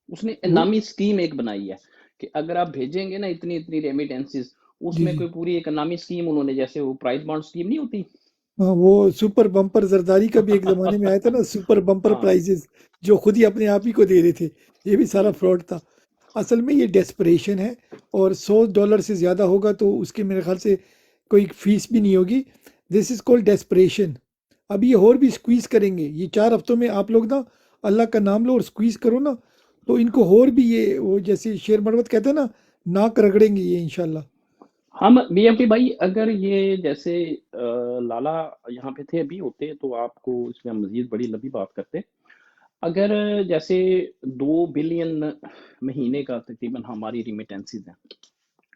Speaker 4: उसने
Speaker 7: वो
Speaker 4: नई स्कीम एक बनाई है कि अगर आप भेजेंगे ना इतनी इतनी रेमिटेंसेस,
Speaker 7: जी
Speaker 4: उसमें
Speaker 7: जी
Speaker 4: कोई पूरी एक नई स्कीम उन्होंने, जैसे वो प्राइस बॉन्ड स्कीम नहीं होती।
Speaker 7: हाँ, वो सुपर बम्पर जरदारी का भी एक ज़माने में आया था ना, सुपर बम्पर
Speaker 4: हाँ
Speaker 7: प्राइजेस जो खुद ही अपने आप ही को दे रहे थे। ये भी सारा फ्रॉड था। असल में ये डेस्परेशन है, और $100 से ज़्यादा होगा तो उसके मेरे ख्याल से कोई फीस भी नहीं होगी। This is called desperation. अब ये और भी स्क्वीज़ करेंगे, ये 4 हफ्तों में आप लोग ना अल्लाह का नाम लो और स्क्वीज़ करो ना, तो इनको और भी ये वो जैसे शेर मरवत कहते हैं ना, नाक रगड़ेंगे ये इंशाल्लाह।
Speaker 4: हम बीएमटी भाई अगर ये जैसे लाला यहाँ पे थे अभी होते तो आपको इसमें हम मजीद बड़ी लंबी बात करते। अगर जैसे 2 बिलियन महीने का तकरीबन हमारी रिमिटेंसीज हैं,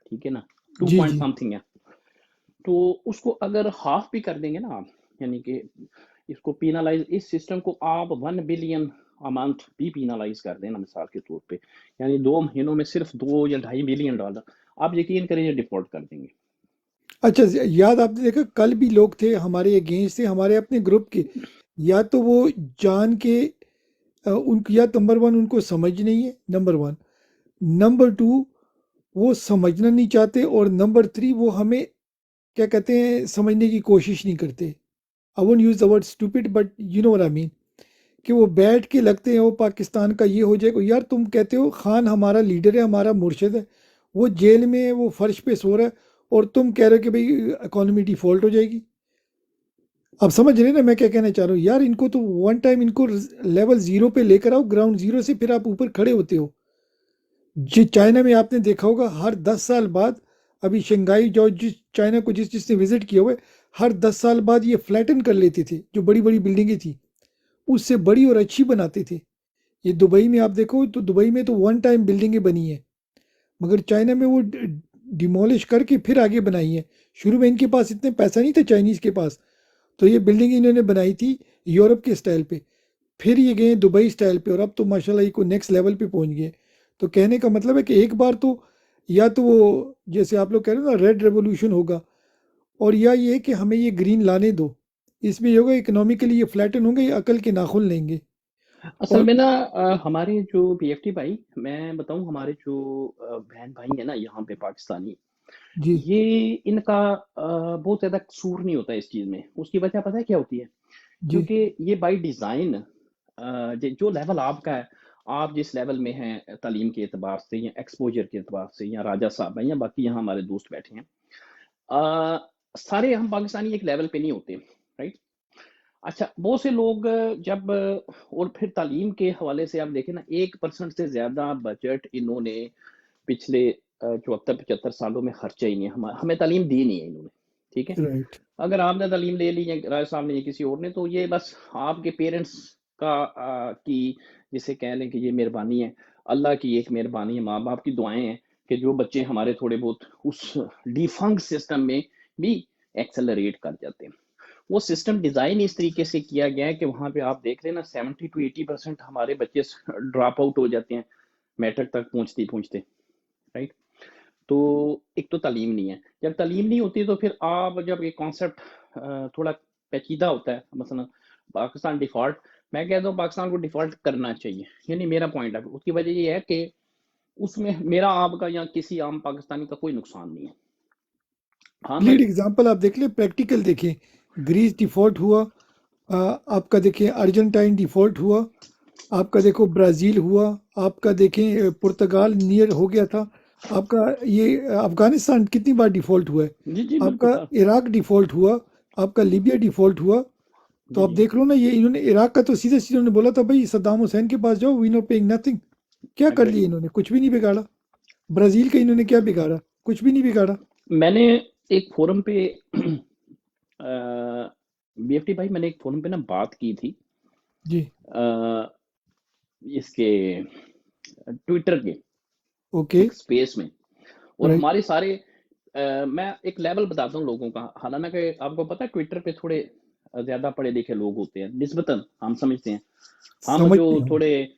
Speaker 4: ठीक है ना, 2
Speaker 7: जी
Speaker 4: पॉइंट
Speaker 7: जी
Speaker 4: समथिंग है, तो उसको अगर हाफ भी कर देंगे ना आप, यानी कि इसको पीनालाइज इस सिस्टम को आप 1 बिलियन अमाउंट भी पीनालाइज कर देना मिसाल के तौर पे, यानी 2 महीनों में सिर्फ 2 या $2.5 बिलियन, आप यकीन करिए डिफॉल्ट कर देंगे।
Speaker 7: अच्छा, याद आपने देखा कल भी लोग थे हमारे अगेंस्ट थे, हमारे अपने ग्रुप के, या तो वो जान के उनको, या नंबर 1 उनको समझ नहीं है, नंबर 1, नंबर 2 वो समझना नहीं चाहते, और नंबर 3 वो हमें क्या कहते हैं समझने की कोशिश नहीं करते। I won't use the word stupid but you know what I mean, कि वो बैठ के लगते हैं वो पाकिस्तान का ये हो जाएगा। यार तुम कहते हो खान हमारा लीडर है, हमारा मुर्शिद है, वो जेल में है, वो फर्श पे सो रहा है, और तुम कह रहे हो कि भाई इकोनॉमी डिफॉल्ट हो जाएगी। आप समझ रहे हैं ना मैं क्या कहना चाह रहा हूँ? यार इनको तो वन टाइम इनको लेवल 0 पे लेकर आओ, ग्राउंड 0 से, फिर आप ऊपर खड़े होते हो। जी चाइना में आपने देखा होगा हर 10 साल बाद, अभी शंघाई जो जिस चाइना को जिसने विजिट किया हुआ है, हर 10 साल बाद ये फ्लैटन कर लेते थे, जो बड़ी बड़ी बिल्डिंगें थी उससे बड़ी और अच्छी बनाते थे। ये दुबई में आप देखो तो दुबई में तो वन टाइम बिल्डिंगें बनी है, मगर चाइना में वो डिमोलिश करके फिर आगे बनाई है। शुरू में इनके पास इतने पैसा नहीं था चाइनीज के पास, तो ये बिल्डिंग इन्होंने बनाई थी यूरोप के स्टाइल पे, फिर ये गए दुबई स्टाइल पे, और अब तो माशाल्लाह ये को नेक्स्ट लेवल पे पहुंच गए। तो कहने का मतलब है कि एक बार तो या तो वो जैसे आप लोग कह रहे हो ना रेड रेवोल्यूशन होगा, और या ये कि हमें ये ग्रीन लाने दो, इसमें ये होगा इकोनॉमिकली ये फ्लैटन होंगे, ये अकल के नाखून लेंगे।
Speaker 4: असल
Speaker 7: और
Speaker 4: में ना हमारे जो पीएफटी भाई, मैं बताऊं, हमारे जो बहन भाई है ना यहाँ पे पाकिस्तानी,
Speaker 7: जी
Speaker 4: ये इनका बहुत ज्यादा कसूर नहीं होता इस चीज में। उसकी वजह पता है क्या होती है?
Speaker 7: जी
Speaker 4: क्योंकि ये बाय डिजाइन जो लेवल आपका है, आप जिस लेवल में हैं तालीम के एतबार से या एक्सपोजर के एतबार से, या राजा साहब हैं या बाकी यहाँ हमारे दोस्त बैठे हैं, सारे हम पाकिस्तानी एक लेवल पे नहीं होते, राइट? अच्छा, बहुत से लोग जब और फिर तालीम के हवाले से आप देखें ना, 1% से ज्यादा बजट इन्होंने पिछले 74-75 सालों में खर्चा ही नहीं है। हमें तालीम दी नहीं है इन्होंने, ठीक है?
Speaker 7: राइट
Speaker 4: अगर आपने तालीम ले ली या राय साहब ने या किसी और ने, तो ये बस आपके पेरेंट्स का की जिसे कह लें कि ये मेहरबानी है, अल्लाह की एक मेहरबानी है, माँ बाप की दुआएं हैं कि जो बच्चे हमारे थोड़े बहुत उस डिफंक्ट सिस्टम में भी एक्सेलरेट कर जाते हैं। वो सिस्टम डिजाइन इस तरीके से किया गया है कि वहां पे आप देख रहे हैं ना, 70 to 80% हमारे बच्चे ड्रॉप आउट हो जाते हैं मैट्रिक तक पहुंचते पहुंचते, राइट? तो एक तो तालीम नहीं है। जब तालीम नहीं होती तो फिर आप जब ये कॉन्सेप्ट थोड़ा पेचीदा होता है, मसलन पाकिस्तान डिफॉल्ट, मैं कहता हूँ पाकिस्तान को डिफॉल्ट करना चाहिए, यानी मेरा पॉइंट है। उसकी वजह ये है कि उसमें मेरा आपका या किसी आम पाकिस्तानी का कोई नुकसान नहीं है। हाँ
Speaker 7: लीड
Speaker 4: भाई,
Speaker 7: एग्जांपल आप देख ले, प्रैक्टिकल देखें, ग्रीस डिफॉल्ट हुआ, आपका देखें अर्जेंटाइन डिफॉल्ट हुआ, आपका देखो ब्राज़ील हुआ, आपका देखें पुर्तगाल नियर हो गया था, आपका ये अफगानिस्तान कितनी बार डिफॉल्ट हुआ है,
Speaker 4: जी जी बिल्कुल
Speaker 7: आपका
Speaker 4: सर,
Speaker 7: इराक डिफॉल्ट हुआ, आपका लीबिया डिफॉल्ट हुआ। तो
Speaker 4: जी
Speaker 7: आप
Speaker 4: जी
Speaker 7: देख लो ना, ये इन्होंने इराक का तो सीधे सीधे उन्होंने बोला था भाई सद्दाम हुसैन के पास जाओ, वी नो पेइंग नथिंग। क्या कर
Speaker 4: एग्जैक्टली।
Speaker 7: लिया इन्होंने? कुछ भी नहीं बिगाड़ा। ब्राज़ील का इन्होंने क्या बिगाड़ा? कुछ भी नहीं बिगाड़ा।
Speaker 4: मैंने एक फोरम पे बीएफटी भाई, मैंने एक फोरम पे ना बात की थी
Speaker 7: जी
Speaker 4: इसके ट्विटर के
Speaker 7: ओके
Speaker 4: एक स्पेस में, और
Speaker 7: राइट
Speaker 4: हमारे सारे मैं एक लेवल बताता हूँ लोगों का। हालांकि आपको पता है ट्विटर पे थोड़े ज्यादा पढ़े लिखे लोग होते हैं निस्बतन, हम समझते हैं। हम जो
Speaker 7: समझते हैं।
Speaker 4: थोड़े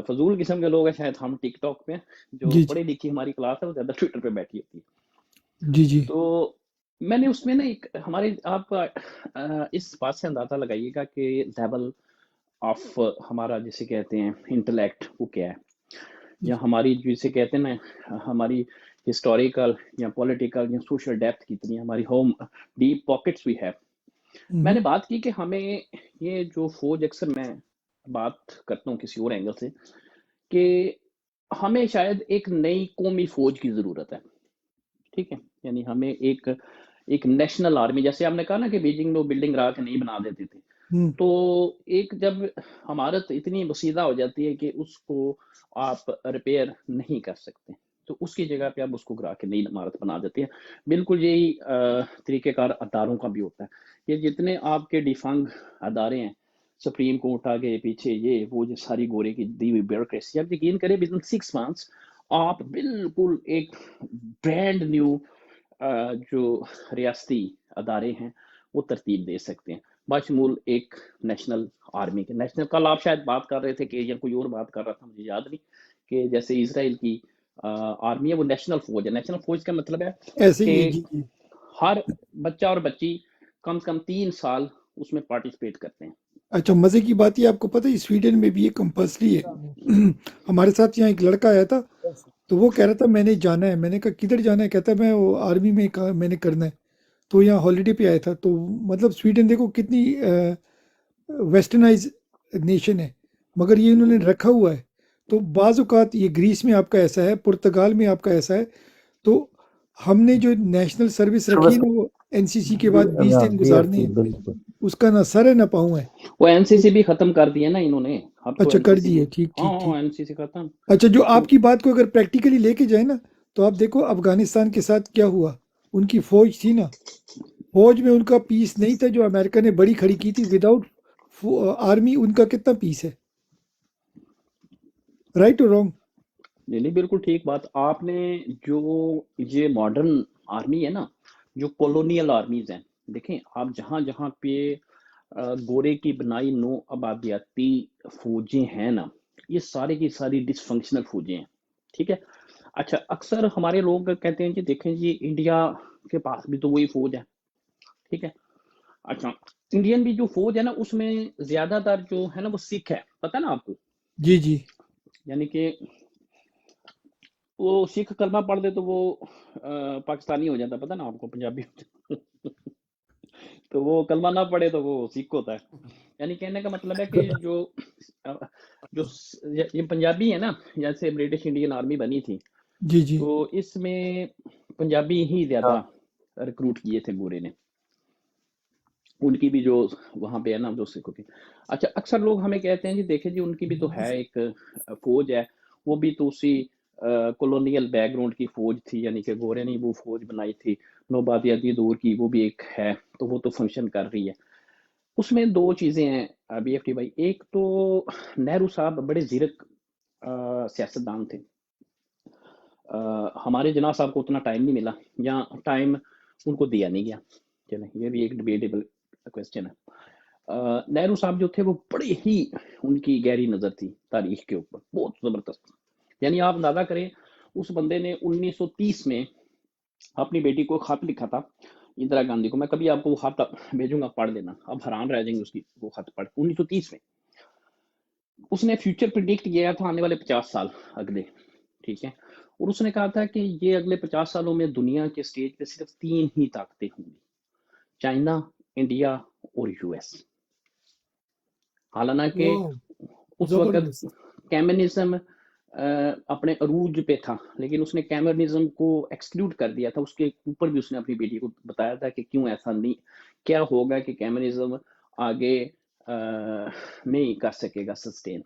Speaker 4: फजूल किस्म के लोग हैं, शायद हम टिकटॉक पे, जो
Speaker 7: जी जी
Speaker 4: पढ़ी लिखी हमारी क्लास है वो ज्यादा ट्विटर पे बैठी होती है।
Speaker 7: जी जी
Speaker 4: तो मैंने उसमें ना एक हमारे, आप इस बात से अंदाजा लगाइएगा कि लेवल ऑफ हमारा जिसे कहते हैं इंटेलेक्ट वो क्या है, या हमारी जिसे कहते हैं ना हमारी हिस्टोरिकल या पॉलिटिकल या सोशल डेप्थ कितनी है, हमारी होम डीप पॉकेट्स भी है। मैंने बात की कि हमें ये जो फौज, अक्सर मैं बात करता हूँ किसी और एंगल से, कि हमें शायद एक नई कौमी फौज की जरूरत है, ठीक है? यानी हमें एक नेशनल आर्मी, जैसे आपने कहा ना कि बीजिंग में बिल्डिंग रहा के नहीं बना देते थे, तो एक जब हमारत इतनी वसीदा हो जाती है कि उसको आप रिपेयर नहीं कर सकते, तो उसकी जगह पे आप उसको गिरा के नई इमारत बना देते हैं। बिल्कुल यही तरीकेकार अदारों का भी होता है। ये जितने आपके डिफंग अदारे हैं, सुप्रीम कोर्ट आगे पीछे, ये वो जो सारी गोरे की दी हुई ब्यूरोक्रेसी, आप यकीन करें विद इन 6 months आप बिल्कुल एक ब्रांड न्यू जो रियासती अदारे हैं वो तरतीब दे सकते हैं, बाशमूल एक नेशनल आर्मी के। नेशनल, कल आप शायद बात कर रहे थे कि, या कोई और बात कर रहा था, मुझे याद नहीं, कि जैसे इसराइल की आर्मी है वो नेशनल फौज है। नेशनल फौज का मतलब है
Speaker 7: ऐसे ही है,
Speaker 4: कि
Speaker 7: जी जी
Speaker 4: हर बच्चा और बच्ची कम से कम 3 साल उसमें पार्टिसिपेट करते हैं।
Speaker 7: अच्छा मजे की बात ये आपको पता है स्वीडन में भी ये कंपल्सरी है। हमारे साथ यहाँ एक लड़का आया था, तो वो कह रहा था मैंने जाना है। मैंने कहा किधर जाना है? कहता है मैं वो आर्मी में मैंने करना है। तो यहाँ हॉलीडे पे आया था। तो मतलब स्वीडन देखो कितनी वेस्टर्नाइज नेशन है, मगर ये इन्होंने रखा हुआ है। तो बाज़ औक़ात ये ग्रीस में आपका ऐसा है, पुर्तगाल में आपका ऐसा है। तो हमने जो नेशनल सर्विस रखी है ना, वो एनसीसी के बाद 20 दिन गुजारने हैं।
Speaker 3: बिल्कुल
Speaker 7: उसका ना सर है ना पाँव है।
Speaker 4: वो एनसीसी भी खत्म कर दिया ना इन्होंने, अब तो
Speaker 7: अच्छा कर
Speaker 4: एनसीसी
Speaker 7: दिए,
Speaker 4: भी,
Speaker 7: ठीक ठीक ठीक।
Speaker 4: हाँ एनसीसी खत्म।
Speaker 7: अच्छा, जो
Speaker 4: तो
Speaker 7: आपकी बात को अगर प्रैक्टिकली लेके जाए ना, तो आप देखो अफगानिस्तान के साथ क्या हुआ। उनकी फौज थी ना, फौज में उनका पीस नहीं था जो अमेरिका ने बड़ी खड़ी की थी। विदाउट आर्मी उनका कितना पीस है, राइट और रॉन्ग?
Speaker 4: नहीं नहीं, बिल्कुल ठीक बात आपने। जो ये मॉडर्न आर्मी है ना, जो कॉलोनियल आर्मीज हैं, देखें आप जहाँ जहाँ पे गोरे की बनाई नो आबादियाती फौजें हैं ना, ये सारी की सारी डिसफंक्शनल फौजें हैं, ठीक है। अच्छा, अक्सर हमारे लोग कहते हैं कि देखें जी इंडिया के पास भी तो वही फौज है, ठीक है। अच्छा, इंडियन भी जो फौज है ना, उसमें ज्यादातर जो है ना वो सिख है, पता है ना आपको।
Speaker 7: जी जी।
Speaker 4: यानी कि वो सिख कलमा पढ़ दे तो वो पाकिस्तानी हो जाता, पता ना आपको, पंजाबी हो जाता। तो वो कलमा ना पढ़े तो वो सिख होता है। यानी कहने का मतलब है कि जो ये पंजाबी है ना, जैसे ब्रिटिश इंडियन आर्मी बनी थी,
Speaker 7: जी जी।
Speaker 4: तो इसमें पंजाबी ही ज्यादा रिक्रूट किए थे गोरे ने, उनकी भी जो वहां पे है ना जो सिखों की। अच्छा, अक्सर लोग हमें कहते हैं जी देखें जी उनकी भी तो है एक फौज है, वो भी तो उसी कॉलोनियल बैकग्राउंड की फौज थी, यानी कि गोरे ने वो फौज बनाई थी नौबादियाती दौर की, वो भी एक है, तो वो तो फंक्शन कर रही है। उसमें दो चीजें हैं बीएफटी भाई, एक तो नेहरू साहब बड़े जीरक सियासतदान थे। हमारे जनाब साहब को उतना टाइम नहीं मिला, या टाइम उनको दिया नहीं गया, चले ये भी एक डिबेटेबल क्वेश्चन है। नेहरू साहब जो थे वो बड़ी ही, उनकी गहरी नजर थी तारीख के ऊपर, बहुत जबरदस्त। यानी आप अंदाजा करें, उस बंदे ने 1930 में अपनी बेटी को खत लिखा था, इंदिरा गांधी को। मैं कभी आपको वो खत भेजूंगा, पढ़ लेना, आप हैरान रह जाएंगे उसकी वो खत पढ़। 1930 में उसने फ्यूचर प्रिडिक्ट किया था, आने वाले 50 साल अगले, ठीक है। और उसने कहा था कि ये अगले 50 सालों में दुनिया के स्टेज पे सिर्फ 3 ही ताकतें होंगी, चाइना, इंडिया और यूएस। हालांकि
Speaker 7: वाह,
Speaker 4: उस वक्त
Speaker 7: जबरदस्त।
Speaker 4: कम्युनिज्म अपने अरूज पे था, लेकिन उसने कम्युनिज्म को एक्सक्लूड कर दिया था। उसके ऊपर भी उसने अपनी बेटी को बताया था कि क्यों ऐसा नहीं, क्या होगा कि कम्युनिज्म आगे नहीं कर सकेगा सस्टेन,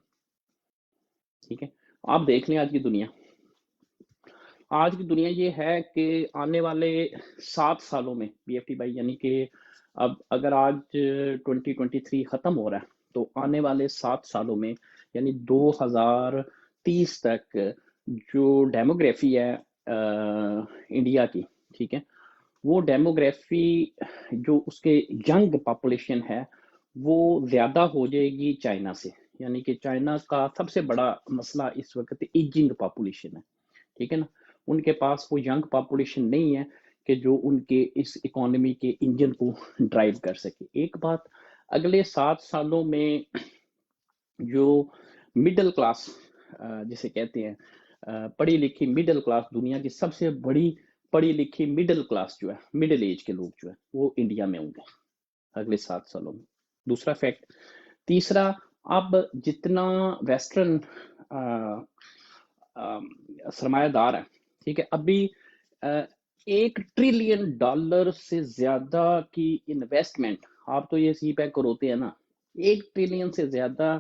Speaker 4: ठीक है। आप देख लें आज की दुनिया, आज की दुनिया ये है कि आने वाले 7 सालों में बीएफटी भाई, यानी कि अब अगर आज 2023 खत्म हो रहा है, तो आने वाले 7 सालों में यानी 2030 तक जो डेमोग्राफी है इंडिया की, ठीक है, वो डेमोग्राफी जो उसके यंग पॉपुलेशन है वो ज्यादा हो जाएगी चाइना से। यानी कि चाइना का सबसे बड़ा मसला इस वक्त एजिंग पॉपुलेशन है, ठीक है ना। उनके पास वो यंग पॉपुलेशन नहीं है कि जो उनके इस इकोनॉमी के इंजन को ड्राइव कर सके। एक बात, अगले 7 सालों में जो मिडिल क्लास जिसे कहते हैं पढ़ी लिखी मिडिल क्लास, दुनिया की सबसे बड़ी पढ़ी लिखी मिडिल क्लास जो है, मिडिल एज के लोग जो है, वो इंडिया में होंगे अगले 7 सालों में। दूसरा फैक्ट। तीसरा, अब जितना वेस्टर्न सरमायादार है, ठीक है, अभी $1 ट्रिलियन से ज्यादा की इन्वेस्टमेंट, आप तो ये सी पैक होते हैं ना, 1 ट्रिलियन से ज्यादा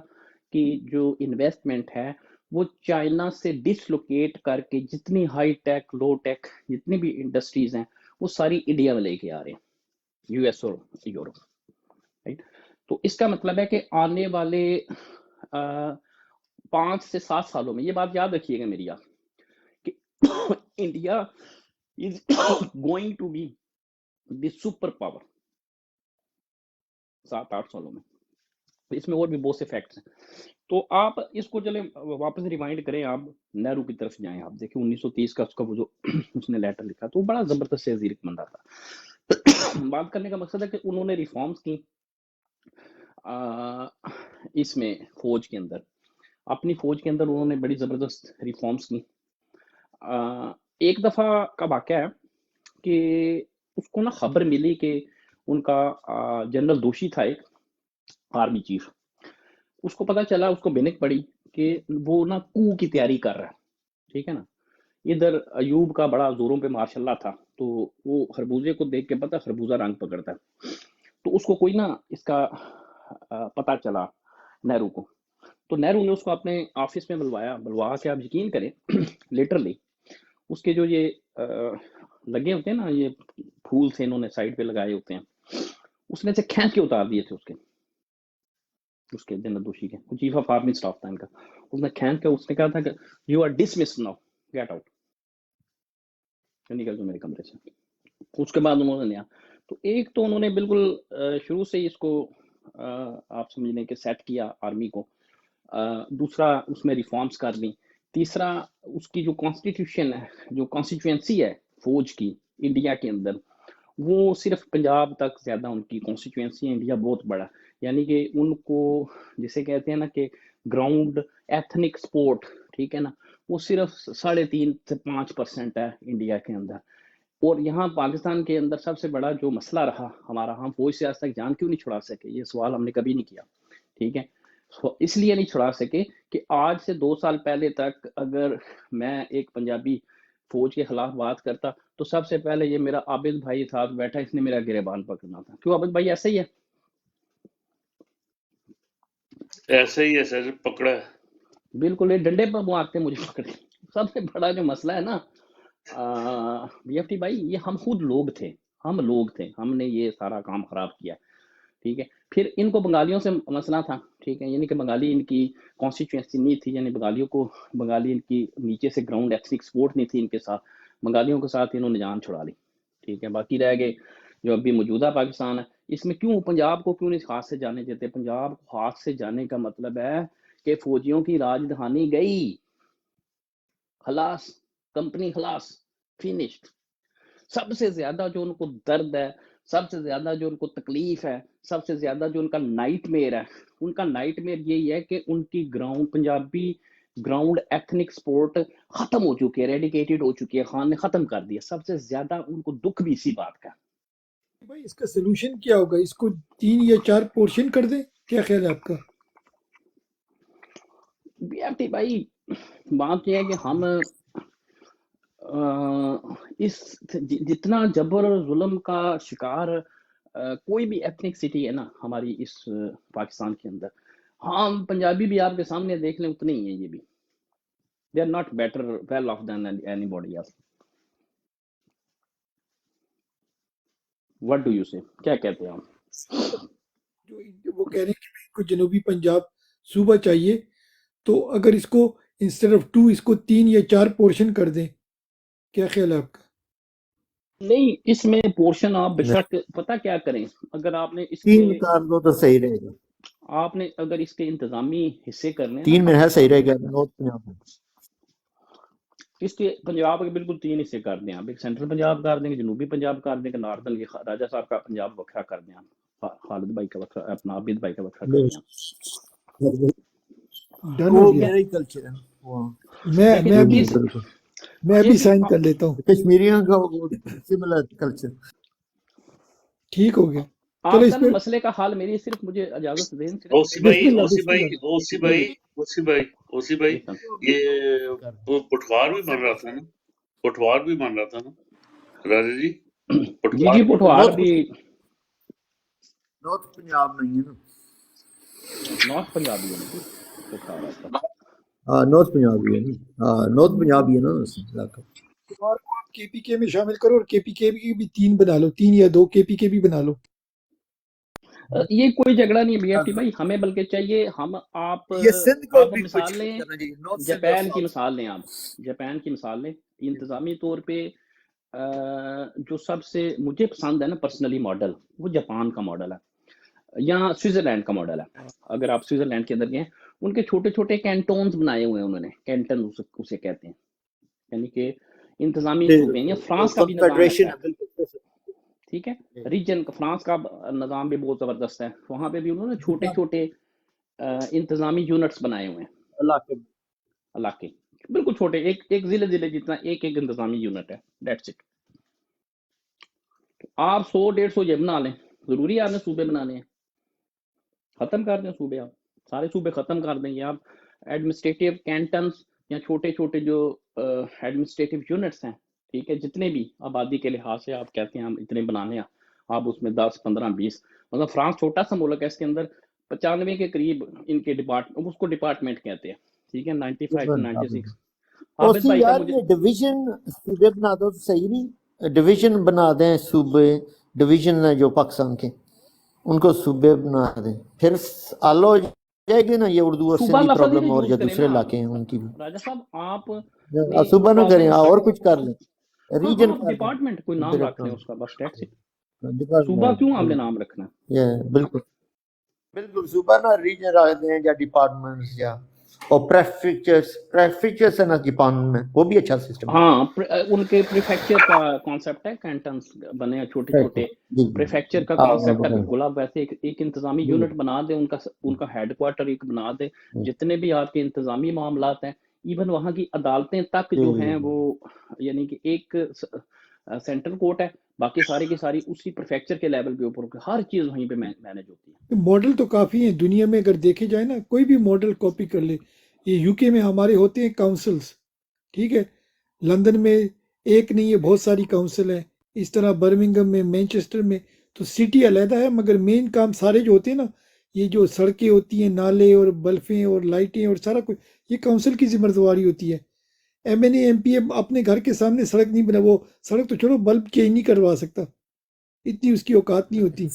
Speaker 4: की जो इन्वेस्टमेंट है वो चाइना से डिसलोकेट करके जितनी हाई टेक लो टेक जितनी भी इंडस्ट्रीज हैं वो सारी इंडिया में लेके आ रहे हैं, यूएस और यूरोप, राइट। तो इसका मतलब है कि आने वाले 5 से 7 सालों में, ये बात याद रखिएगा मेरी आप, कि India is going to be the super power 7-8 सालों में। इसमें और भी बहुत से फैक्ट्स हैं, तो आप इसको चले वापस रिवाइंड करें, आप नेहरू की तरफ जाएं, आप देखिए 1930 का उसका वो जो उसने लेटर लिखा, तो बड़ा जबरदस्त से जीरक बंदा था। बात करने का मकसद है कि उन्होंने रिफॉर्म्स की इसमें फौज के अंदर, अपनी फौज के अंदर उन्होंने बड़ी जबरदस्त रिफॉर्म्स की। एक दफा का वाकया है कि उसको ना खबर मिली कि उनका जनरल दोषी था एक आर्मी चीफ, उसको पता चला, उसको भनक पड़ी कि वो ना कू की तैयारी कर रहा है, ठीक है ना। इधर अयूब का बड़ा जोरों पे मार्शल्लाह था, तो वो खरबूजे को देख के पता खरबूजा रंग पकड़ता है, तो उसको कोई ना इसका पता चला नेहरू को, तो नेहरू ने उसको अपने ऑफिस में बुलवा के, आप यकीन करें लिटरली उसके जो ये लगे होते हैं ना, ये फूल से इन्होंने साइड पे लगाए होते हैं, उसने से खींच के उतार दिए थे उसके जन्नत दोषी के, चीफ ऑफ आर्मी स्टाफ था इनका, उसने खींच के उसने कहा था कि you are dismiss now, get out, निकल जाओ मेरे कमरे से। उसके बाद उन्होंने लिया, तो एक तो उन्होंने बिल्कुल शुरू से ही इसको आप समझ लें कि सेट किया आर्मी को, दूसरा उसमें रिफॉर्म्स कर दी, तीसरा उसकी जो कॉन्स्टिट्यूशन है, जो कॉन्स्टिट्यूएंसी है फौज की इंडिया के अंदर, वो सिर्फ पंजाब तक ज़्यादा उनकी कॉन्स्टिट्यूएंसी है, इंडिया बहुत बड़ा, यानी कि उनको जिसे कहते हैं ना कि ग्राउंड एथनिक स्पोर्ट, ठीक है ना, वो सिर्फ 3.5 से 5% है इंडिया के अंदर। और यहाँ पाकिस्तान के अंदर सबसे बड़ा जो मसला रहा हमारा, हम फौज से आज तक जान क्यों नहीं छुड़ा सके, ये सवाल हमने कभी नहीं किया, ठीक है। इसलिए नहीं छुड़ा सके कि आज से 2 साल पहले तक अगर मैं एक पंजाबी फौज के खिलाफ बात करता तो सबसे पहले ये मेरा आबिद भाई साथ बैठा, इसने मेरा गिरेबान पकड़ना था। क्यों आबिद भाई, ऐसा ही है,
Speaker 1: ऐसे ही है सर, पकड़ा है।
Speaker 4: बिल्कुल, ये डंडे पर मारते मुझे पकड़े। सबसे बड़ा जो मसला है ना बीएफटी भाई, ये हम खुद लोग थे, हमने ये सारा काम खराब किया, ठीक है। फिर इनको बंगालियों से मसला था, ठीक है, यानी कि बंगाली इनकी कॉन्स्टिट्यूएंसी नहीं थी, यानी बंगाली इनकी नीचे से ग्राउंड एथनिक सपोर्ट नहीं थी इनके साथ, बंगालियों के साथ इन्होंने जान छुड़ा ली, ठीक है। बाकी रह गए जो अभी मौजूदा पाकिस्तान है, इसमें क्यों पंजाब को क्यों नहीं हाथ से जाने देते? पंजाब को हाथ से जाने का मतलब है कि फौजियों की राजधानी गई, खलास, कंपनी खलास, फिनिश्ड। सबसे ज्यादा जो उनको दर्द है, सबसे ज्यादा जो उनको तकलीफ है, सबसे ज्यादा जो उनका नाइटमेयर है, उनका नाइटमेयर यही है कि उनकी पंजाबी ग्राउंड एथनिक स्पोर्ट खत्म हो चुकी है, रेडिकेटेड हो चुकी है, खान ने खत्म कर दिया। सबसे ज्यादा उनको दुख भी इसी बात का।
Speaker 7: भाई इसका सोल्यूशन क्या होगा? इसको 3 या 4 पोर्शन कर दें, क्या ख्याल है आपका?
Speaker 4: बीएफटी भाई, बात यह है कि हम इस जितना जबर और जुल्म का शिकार कोई भी एथनिक सिटी है ना हमारी इस पाकिस्तान के अंदर, हम पंजाबी भी आपके सामने देख लें उतने ही हैं, ये भी they are not better well off than anybody else. What do you say, क्या कहते हैं आप?
Speaker 7: जो वो कह रहे हैं कि इनको जनूबी पंजाब सूबा चाहिए, तो अगर इसको इंस्टेड ऑफ 2 इसको 3 या 4 पोर्शन कर दें, क्या ख्याल है आपका?
Speaker 4: नहीं, इसमें पोर्शन आप बेशक पता क्या करें, अगर आपने
Speaker 3: 3
Speaker 4: इसके
Speaker 3: कर दो तो सही रहेगा।
Speaker 4: आपने अगर इसके इंतजामी हिस्से करने
Speaker 3: 3 में है, सही रहेगा। नॉर्थ पंजाब में
Speaker 4: इसके पंजाब के बिल्कुल 3 हिस्से कर दें आप, एक सेंट्रल पंजाब कर देंगे, जनूबी पंजाब कर देंगे, नॉर्दर्न ये राजा साहब का पंजाब वखरा कर दें आप, खालिद भाई का वखरा, अपना आबिद भाई का वखरा कर दें आप।
Speaker 7: डन हो
Speaker 5: वो
Speaker 7: गया।
Speaker 5: मेरा ही कल्चर है वो।
Speaker 4: लेकिन
Speaker 7: मैं अभी साइन कर लेता हूँ।
Speaker 3: कश्मीरियों का सिमिलर कल्चर
Speaker 7: ठीक हो गया। चलो
Speaker 4: आपका
Speaker 7: इस
Speaker 4: ना
Speaker 7: पे
Speaker 4: मसले का हाल मेरी सिर्फ मुझे इजाजत दें सिर्फ
Speaker 1: ओसी भाई
Speaker 7: बिस्मिल्लाह
Speaker 1: ओसी भाई
Speaker 7: बिस्मिल्लाह।
Speaker 1: ओसी भाई ओसी भाई ओसी भाई
Speaker 4: जी सर।
Speaker 1: ये वो पटवार भी बन रहा था ना, पटवार भी बन रहा था ना राजा जी,
Speaker 4: जी जी
Speaker 1: पटवार
Speaker 4: पोठवार भी
Speaker 3: नॉर्थ पंजाब नहीं है ना।
Speaker 4: नॉर्थ पंजाबी है ना पोठवार आपका।
Speaker 3: हाँ, नॉर्थ पंजाब ही है ना। हाँ, नॉर्थ पंजाब ही है ना इलाका।
Speaker 7: और को आप केपीके में शामिल करो और केपीके की भी 3 बना लो, 3 या 2 केपीके भी बना लो।
Speaker 4: ये कोई झगड़ा नहीं है बीएफटी भाई, हमें बल्कि चाहिए हम
Speaker 3: ये सिंध को
Speaker 4: आप
Speaker 3: भी
Speaker 4: मिसाल
Speaker 3: कुछ
Speaker 4: लें,
Speaker 3: करना चाहिए। नॉर्थ सिंध
Speaker 4: जापान
Speaker 3: और
Speaker 4: की
Speaker 3: साउथ।
Speaker 4: मिसाल लें, आप जापान की मिसाल लें, इंतजामी तौर पे जो सबसे मुझे पसंद है ना पर्सनली मॉडल, वो जापान का मॉडल है या स्विट्जरलैंड का मॉडल है। अगर आप स्विट्जरलैंड के अंदर गए, उनके छोटे छोटे कैंटोन्स बनाए हुए हैं उन्होंने, कैंटन उसे कहते हैं, यानी कि इंतजामी सूबे, या फ्रांस का भी निज़ाम
Speaker 3: कॉन्फेडरेशन
Speaker 4: ऐसा
Speaker 3: है,
Speaker 4: है,
Speaker 3: बिल्कुल।
Speaker 4: ठीक है। रीजन का फ्रांस का निज़ाम भी बहुत ज़बरदस्त है, वहाँ पे भी उन्होंने छोटे छोटे इंतजामी यूनिट्स बनाए हुए हैं, इलाके बिल्कुल छोटे, एक एक जिले जितना एक एक इंतजामी यूनिट है, दैट्स इट। आप 100-150 ये बना लें, जरूरी है आपने सूबे बनाने हैं, खत्म कर दें सूबे, आप सारे सूबे खत्म कर देंगे, आप एडमिनिस्ट्रेटिव कैंटन्स या छोटे छोटे जो एडमिनिस्ट्रेटिव यूनिट्स हैं, ठीक है, जितने भी आबादी के लिहाज से आप कहते हैं हम इतने बनाने हैं, अब उसमें 10, 15, 20, मतलब फ्रांस छोटा सा मुल्क है, इसके अंदर 95 के करीब इनके उसको डिपार्टमेंट कहते हैं, ठीक है, 95 to 96। आबिद
Speaker 3: ओसी
Speaker 4: भाई का
Speaker 3: यार
Speaker 4: मुझे
Speaker 3: ये डिवीजन सूबे बना दो तो सही नहीं, डिवीजन बना दें सूबे, डिवीजन है जो पाकिस्तान के उनको सूबे बना दें, फिर आलो हो जाएगी ना ये उर्दू और
Speaker 4: सूबा
Speaker 3: सिंधी
Speaker 4: लफ्ज ही
Speaker 3: प्रॉब्लम,
Speaker 4: नहीं
Speaker 3: और
Speaker 4: यूज
Speaker 3: जो
Speaker 4: करें
Speaker 3: दूसरे
Speaker 4: ना
Speaker 3: इलाके हैं उनकी भी।
Speaker 4: राजा साहब, आप
Speaker 3: सूबा ना करें,
Speaker 4: प्रॉब्लम,
Speaker 3: और कुछ कर लें,
Speaker 4: हाँ
Speaker 3: रीजन
Speaker 4: हाँ,
Speaker 3: कर दें,
Speaker 4: डिपार्टमेंट कोई नाम रख लें उसका, बस टैक्स। सूबा
Speaker 3: डिपार्टमेंट,
Speaker 4: क्यों आपने नाम रखना है?
Speaker 3: ये बिल्कुल बिल्कुल सूबा ना रीजन रख दें या डिपार्टमेंट्स, या और प्रेफिक्चर्स है ना डिपार्टमेंट, वो भी अच्छा सिस्टम है।
Speaker 4: हाँ, उनके प्रीफेक्चर का कॉन्सेप्ट है, कैंटन्स बने हैं छोटे छोटे,
Speaker 3: जी जी
Speaker 4: प्रीफेक्चर का
Speaker 3: हाँ
Speaker 4: कॉन्सेप्ट है बिल्कुल। आप वैसे एक इंतजामी यूनिट बना दें, उनका उनका हेडक्वार्टर एक बना दें, जितने भी आपके इंतजामी मामलात हैं, इवन वहाँ की अदालतें तक जो हैं वो, यानी कि एक सेंट्रल कोर्ट है, बाकी सारी की सारी उसी प्रीफेक्चर के लेवल के ऊपर हर चीज़ वहीं पे मैनेज होती है।
Speaker 7: मॉडल तो काफ़ी है दुनिया में, अगर देखे जाए ना, कोई भी मॉडल कॉपी कर ले। ये यूके में हमारे होते हैं काउंसिल्स, ठीक है, लंदन में एक नहीं है, बहुत सारी काउंसिल है, इस तरह बर्मिंघम में, मैनचेस्टर में, तो सिटी अलहदा है, मगर मेन काम सारे जो होते हैं ना, ये जो सड़कें होती हैं, नाले और बल्फें और लाइटें और सारा कुछ, ये काउंसिल की जिम्मेदारी होती है। MNA MPA अपने घर के सामने सड़क नहीं बना, वो सड़क तो छोड़ो, बल्ब चेंज नहीं करवा सकता, इतनी उसकी औकात नहीं होती।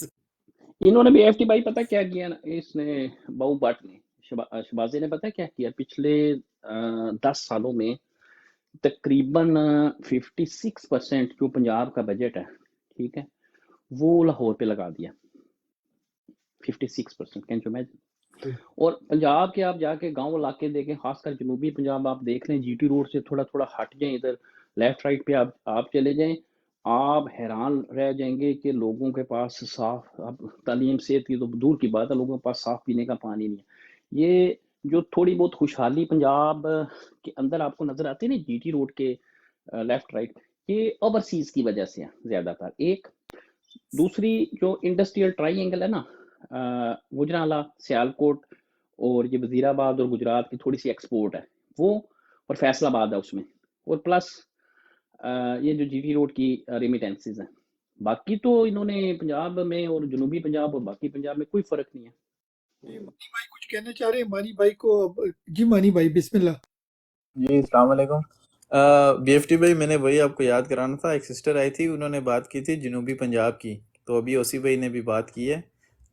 Speaker 4: इन्होंने भी FT भाई पता क्या किया ना, इसने बाऊ भट्ट ने, शबाजी ने पता क्या किया, पिछले 10 सालों में तकरीबन 56% जो पंजाब का बजट है, ठीक है, वो लाहौर पे लगा दिया। 56%, कैन यू इमेजिन? और पंजाब के आप जाके गांव इलाके देखें, खासकर जनूबी पंजाब आप देख लें, GT रोड से थोड़ा थोड़ा हट जाएं, इधर लेफ्ट राइट पे आप चले जाएं, आप हैरान रह जाएंगे कि लोगों के पास साफ, अब तालीम सेहत की तो दूर की बात है, लोगों के पास साफ पीने का पानी नहीं है। ये जो थोड़ी बहुत खुशहाली पंजाब के अंदर आपको नजर आती है ना, GT रोड के लेफ्ट राइट, ये ओवरसीज की वजह से है ज्यादातर। एक दूसरी जो इंडस्ट्रियल ट्राइंगल है ना, गुजरांवाला, सियालकोट और ये वजीराबाद और गुजरात की थोड़ी सी एक्सपोर्ट है वो, और फैसलाबाद है उसमें, और प्लस ये जो GT रोड की रेमिटेंसेज हैं। बाकी तो इन्होंने पंजाब में और जनूबी पंजाब और बाकी पंजाब में कोई फर्क नहीं है।
Speaker 7: ये मानी भाई कुछ कहना चाह रहे हैं, मानी भाई को। जी मानी भाई, बिस्मिल्लाह।
Speaker 8: जी अस्सलाम वालेकुम। BFT भाई, मैंने वही आपको याद कराना था, एक सिस्टर आई थी, उन्होंने बात की थी जनूबी पंजाब की, तो अभी ओसी भाई ने भी बात की है,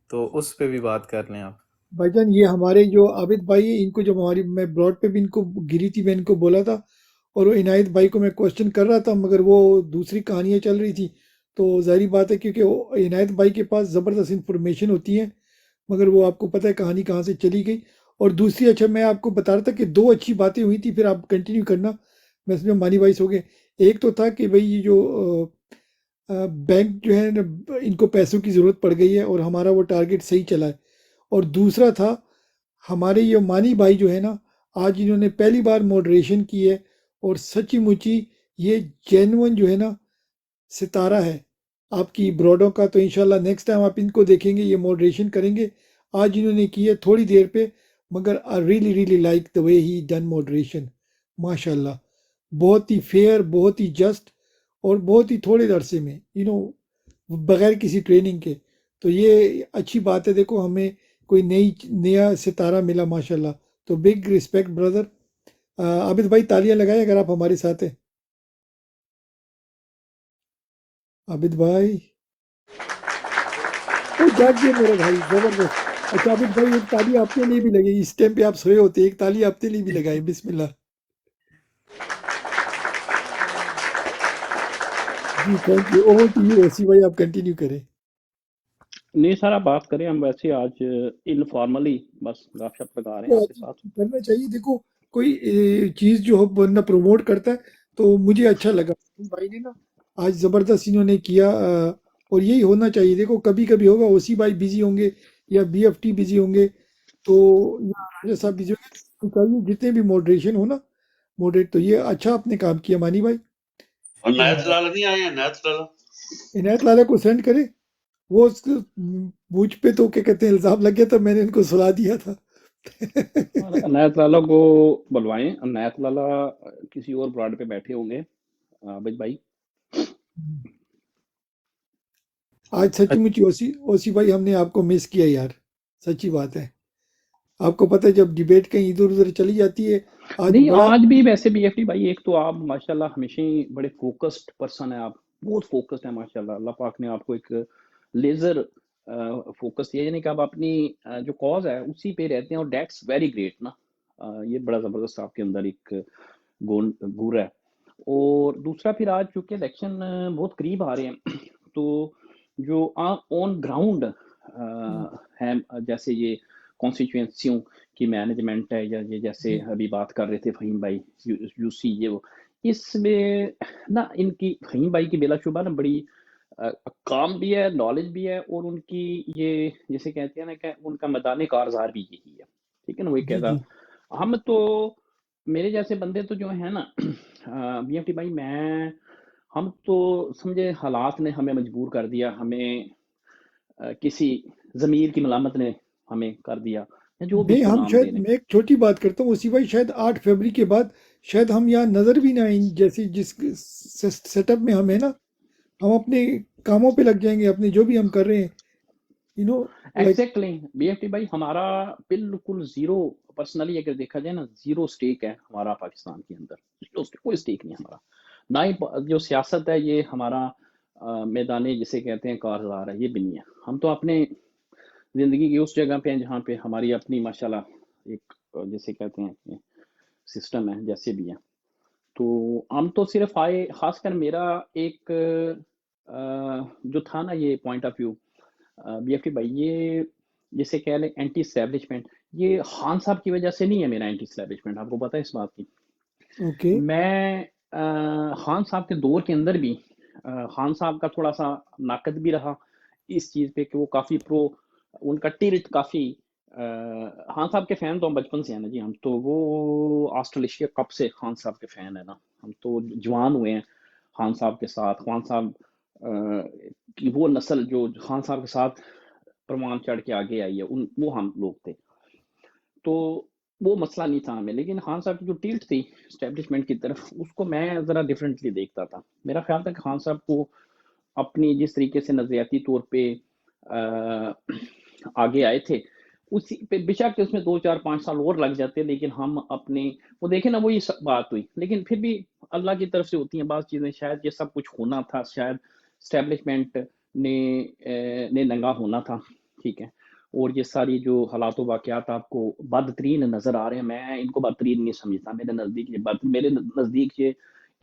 Speaker 8: तो उस पे भी बात कर लें आप।
Speaker 7: भाईजान, ये हमारे जो आबिद भाई है, इनको जब हमारी, मैं ब्रॉड पे भी इनको गिरी थी, मैं इनको बोला था, और वो इनायत भाई को मैं क्वेश्चन कर रहा था, मगर वो दूसरी कहानियाँ चल रही थी, तो जाहिर बात है, क्योंकि वो इनायत भाई के पास ज़बरदस्त इंफॉर्मेशन होती है, मगर वो आपको पता है कहानी कहाँ से चली गई। और दूसरी, अच्छा मैं आपको बता रहा था कि 2 अच्छी बातें हुई थी, फिर आप कंटिन्यू करना, मैं समझा मानी भाई हो गए। एक तो था कि भाई ये जो बैंक जो है ना, इनको पैसों की ज़रूरत पड़ गई है और हमारा वो टारगेट सही चला है। और दूसरा था हमारे ये मानी भाई जो है ना, आज इन्होंने पहली बार मॉडरेशन की है, और सच्ची मुच्ची ये जेन्युइन जो है ना सितारा है आपकी ब्रॉडों का। तो इंशाल्लाह नेक्स्ट टाइम आप इनको देखेंगे, ये मॉडरेशन करेंगे। आज इन्होंने की है थोड़ी देर पे, मगर I really really like the way he done moderation, माशाल्लाह, बहुत ही फेयर, बहुत ही जस्ट, और बहुत ही थोड़े अरसे में, बगैर किसी ट्रेनिंग के। तो ये अच्छी बात है, देखो हमें कोई नया सितारा मिला माशाल्लाह, तो बिग रिस्पेक्ट ब्रदर। आबिद भाई तालियां लगाए अगर आप हमारे साथ हैं। आबिद भाई, ओ जाग गए मेरे भाई, जबरदस्त। अच्छा आबिद भाई, एक ताली आपके लिए भी लगे, इस टाइम पे आप सोए होते, एक ताली आपके लिए भी लगाए, बिस्मिल्लाह। जी thank you, over to you OC भाई, आप कंटिन्यू करें।
Speaker 4: नहीं सर, आप बात करें, हम वैसे आज इनफॉर्मली बस गपशप लगा रहे हैं आपके साथ।
Speaker 7: करना चाहिए, देखो कोई चीज़ जो हो बंदा प्रमोट करता है, तो मुझे अच्छा लगा भाई ने ना आज ज़बरदस्त इन्होंने किया, और यही होना चाहिए। देखो कभी कभी होगा ओसी भाई बिजी होंगे या BFT बिजी होंगे, तो या राजा साहब बिजी होंगे, तो चाहिए जितने भी मॉडरेशन हो ना, मॉडरेट, तो ये अच्छा आपने काम किया मानी भाई।
Speaker 1: और नायत लाल नहीं आए हैं, नायत लाल
Speaker 7: इनायत लाला को सेंड करे, वो मुझ पे तो क्या कहते हैं इल्ज़ाम लग गया था, मैंने उनको सुला दिया था।
Speaker 4: और अनायत लाला को बुलवाएं, अनायत लाला किसी और ब्रॉड पे बैठे होंगे, आबिद भाई।
Speaker 7: आज सचमुच ओसी ओसी भाई हमने आपको मिस किया यार, सच्ची बात है। आपको पता है जब डिबेट कहीं इधर उधर चली जाती है, आज
Speaker 4: नहीं
Speaker 7: बड़ा
Speaker 4: आज भी वैसे बीएफटी भाई, एक तो आप माशाल्लाह हमेशा ही बड़े फोकस्ड पर्सन है, आप बहुत फोकस्ड है माशाल्लाह। अल्लाह पाक ने आपको एक लेजर फोकस दिया, यानी कि आप अपनी जो कॉज है उसी पे रहते हैं, और डेट्स वेरी ग्रेट ना। ये बड़ा जबरदस्त आपके अंदर एक गुण है। और दूसरा फिर आज चूंकि इलेक्शन बहुत करीब आ रहे हैं तो जो ऑन ग्राउंड है, जैसे ये कॉन्स्टिट्यूएंसियों की मैनेजमेंट है, या ये जैसे अभी बात कर रहे थे फहीम भाई यूसी ये वो, इसमें ना इनकी फहीम भाई की बेलाशुबा ना बड़ी काम भी है, नॉलेज भी है, और उनकी ये जैसे कहते हैं ना कि उनका मैदान कारज़ार भी यही है, ठीक है ना। वही
Speaker 7: जी
Speaker 4: कहता
Speaker 7: जी
Speaker 4: हम तो मेरे जैसे बंदे तो जो है ना बीएफटी भाई, हम तो समझे हालात ने हमें मजबूर कर दिया, हमें किसी ज़मीर की मलामत ने हमें कर दिया, या जो भी
Speaker 7: नहीं,
Speaker 4: इसको
Speaker 7: हम
Speaker 4: नाम
Speaker 7: शायद,
Speaker 4: दे रहे हैं।
Speaker 7: मैं एक छोटी बात करता हूँ उसी भाई, शायद 8 फरवरी के बाद शायद हम यहाँ नजर भी ना आए, जैसे जिस सेटअप में हम है ना, हम अपने कामों पे लग जाएंगे, अपने जो भी हम कर रहे हैं, you know like.
Speaker 4: Exactly BFT भाई, हमारा बिल्कुल जीरो, पर्सनली अगर देखा जाए ना, जीरो स्टेक है हमारा पाकिस्तान के अंदर, जीरो स्टेक, कोई स्टेक नहीं है हमारा। ना ही जो सियासत है ये हमारा मैदाने जिसे कहते हैं कारज़ार है, ये भी नहीं है। हम तो अपने ज़िंदगी की उस जगह पे हैं जहाँ पे हमारी अपनी माशाल्लाह एक जिसे कहते हैं सिस्टम है, जैसे भी है। तो हम तो सिर्फ आए, खासकर मेरा एक जो था ना ये पॉइंट ऑफ व्यू बीएफटी भाई, ये जिसे कह लें एंटी एस्टेब्लिशमेंट, ये खान साहब की वजह से नहीं है मेरा एंटी एस्टेब्लिशमेंट, आपको पता है इस बात की।
Speaker 7: ओके,
Speaker 4: मैं खान साहब के दौर के अंदर भी खान साहब का थोड़ा सा नाकद भी रहा इस चीज़ पे कि वो काफ़ी प्रो, उनका टिल्ट काफ़ी खान साहब के फ़ैन तो हम बचपन से हैं ना जी, हम तो वो ऑस्ट्रेलिया कप से खान साहब के फ़ैन है ना, हम तो जवान हुए हैं खान साहब के साथ। खान साहब की वो नस्ल जो खान साहब के साथ परवान चढ़ के आगे आई है, उन वो हम लोग थे। तो वो मसला नहीं था हमें, लेकिन खान साहब की जो टिल्ट थी स्टैब्लिशमेंट की तरफ, उसको मैं ज़रा डिफरेंटली देखता था। मेरा ख्याल था कि खान साहब को अपनी जिस तरीके से नज़रियाती तौर पे आगे आए थे, उसी पे बेशक उसमें 2 4 5 साल और लग जाते, लेकिन हम अपने वो देखें ना, वही सब बात हुई। लेकिन फिर भी अल्लाह की तरफ से होती हैं बात चीज़ें, शायद ये सब कुछ होना था, शायद स्टैब्लिशमेंट ने नंगा होना था, ठीक है। और ये सारी जो हालात वाक़यात आपको बदतरीन नज़र आ रहे हैं, मैं इनको बदतरीन नहीं समझता। मेरे नज़दीक ये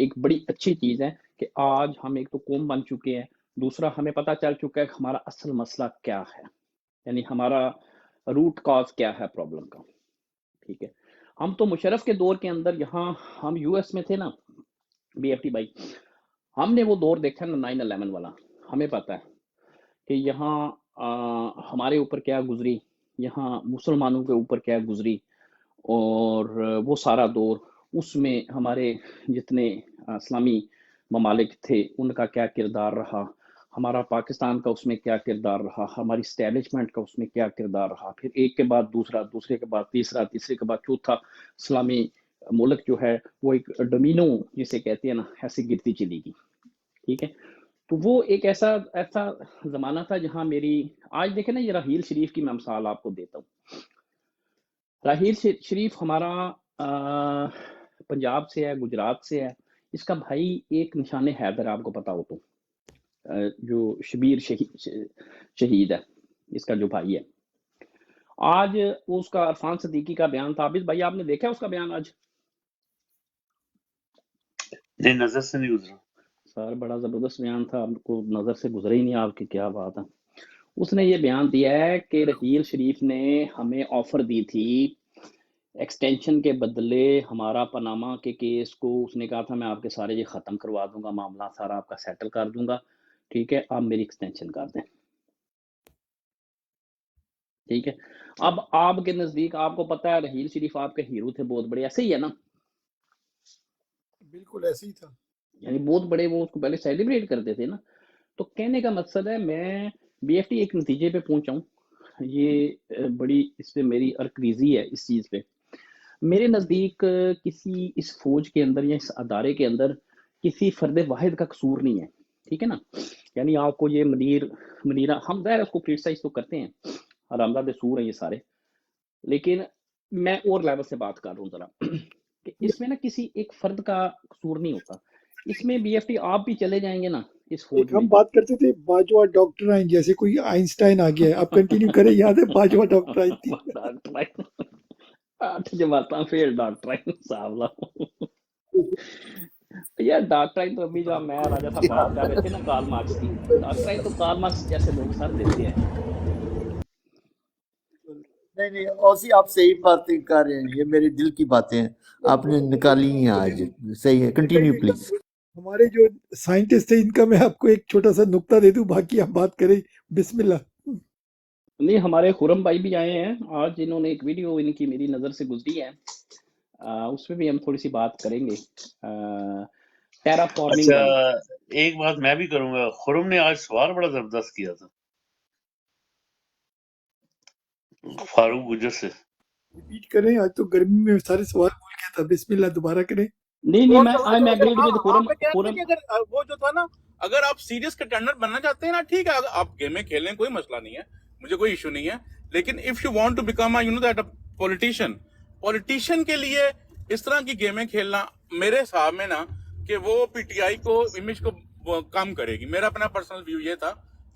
Speaker 4: एक बड़ी अच्छी चीज़ है कि आज हम एक तो कौम बन चुके हैं, दूसरा हमें पता चल चुका है कि हमारा असल मसला क्या है, यानी हमारा रूट कॉज क्या है प्रॉब्लम का, ठीक है। हम तो मुशर्रफ के दौर के अंदर, यहाँ हम यूएस में थे ना बीएफटी भाई, हमने वो दौर देखा ना 9/11 वाला, हमें पता है कि यहाँ हमारे ऊपर क्या गुजरी, यहाँ मुसलमानों के ऊपर क्या गुजरी, और वो सारा दौर, उसमें हमारे जितने इस्लामी ममालिक थे उनका क्या किरदार रहा, हमारा पाकिस्तान का उसमें क्या किरदार रहा, हमारी स्टैब्लिशमेंट का उसमें क्या किरदार रहा, फिर एक के बाद दूसरा, दूसरे के बाद तीसरा, तीसरे के बाद चौथा इस्लामी मुल्क जो है वो एक डोमिनो जिसे कहते हैं ना, ऐसे गिरती चलेगी, ठीक है। तो वो एक ऐसा ऐसा ज़माना था जहाँ मेरी, आज देखें ना, ये राहील शरीफ की मैं मिसाल आपको देता हूँ। राहील शरीफ हमारा पंजाब से है, गुजरात से है, इसका भाई एक निशाने हैदर, आपको पता हो तो, जो शबीर शहीद है, इसका जो भाई है। आज उसका अरफान सदीकी का बयान था, आबिद भाई आपने देखा उसका बयान आज?
Speaker 1: नहीं, नजर से नहीं गुजरा।
Speaker 4: सर बड़ा ज़बरदस्त बयान था, आपको नज़र से गुजरा ही नहीं आपकी, क्या बात है। उसने ये बयान दिया है कि राहील शरीफ ने हमें ऑफर दी थी एक्सटेंशन के बदले, हमारा पनामा के केस को उसने कहा था मैं आपके सारे ये ख़त्म करवा दूंगा, मामला सारा आपका सेटल कर दूंगा, ठीक है, आप मेरी एक्सटेंशन कर दें, ठीक है। अब आपके नज़दीक, आपको पता है राहील शरीफ आपके हीरो थे बहुत बड़े, ऐसे ही है ना,
Speaker 7: बिल्कुल ऐसे ही था।
Speaker 4: यानी बहुत बड़े, वो उसको पहले सेलिब्रेट करते थे ना। तो कहने का मकसद है, मैं बीएफटी एक नतीजे पे पहुंचा हूँ, ये बड़ी इस पे मेरी अर्करीजी है इस चीज़ पे। मेरे नज़दीक किसी इस फौज के अंदर या इस अदारे के अंदर किसी फर्द वाहिद का कसूर नहीं है, ठीक है ना। यानी आपको ये मनीरा हम ज़ाहिर है उसको क्रिटिसाइज तो करते हैं, हरामजादे सूर हैं ये सारे, लेकिन मैं और लेवल से बात कर रहा हूँ ज़रा कि इसमें ना किसी एक फर्द का कसूर नहीं होता। इसमें बीएफटी आप भी चले जाएंगे ना इस फौज
Speaker 7: एक हम
Speaker 4: में,
Speaker 7: बात करते थे बाजवा डॉक्टर आइन, जैसे कोई आइंस्टाइन आ गया है, आप कंटिन्यू करें। याद है बाजवा डॉक्टर आई थी?
Speaker 4: डॉक्टर 8 जमाता फेल डॉक्टर साहब लाओ यार। डॉक्टर तो अभी जो मैं और राजा साहब बात कर रहे थे ना कार्ल मार्क्स की, डॉक्टर तो कार्ल मार्क्स जैसे लोग सर देते हैं।
Speaker 3: नहीं नहीं औसी, आप सही बातें कर रहे हैं, ये मेरे दिल की बातें हैं, आपने निकाली हैं आज। सही है, कंटिन्यू प्लीज।
Speaker 7: हमारे जो साइंटिस्ट है इनका मैं आपको एक छोटा सा नुक्ता दे दूं, बाकी आप बात करें। बिस्मिल्लाह।
Speaker 4: नहीं, हमारे खुरम भाई भी आए हैं आज, इन्होंने एक वीडियो इनकी मेरी नज़र से गुजरी है, उसमें भी हम थोड़ी सी बात करेंगे टेराफॉर्मिंग
Speaker 1: अच्छा,
Speaker 4: वाली।
Speaker 1: एक बात मैं भी करूंगा, खुरम ने आज सवाल बड़ा जबरदस्त किया था फारूक गुजर से।
Speaker 7: रिपीट करें, आज तो गर्मी में सारे सवाल भूल गया था। बिस्मिल्लाह, दोबारा करें।
Speaker 4: नहीं मैं I am agreed with Khurram.
Speaker 5: आप क्या है कि अगर वो जो था ना, अगर आप सीरियस कंटेंडर बनना चाहते हैं ना, ठीक है, अगर आप गेम में खेलें कोई मसला नहीं है, मुझे कोई इशू नहीं है, लेकिन if you want to become you know that a politician के लिए इस तरह की गेमें खेलना मेरे हिसाब में ना कि वो पीटीआई को इमेज को कम करेगी। मेरा अपना पर्सनल व्यू ये था,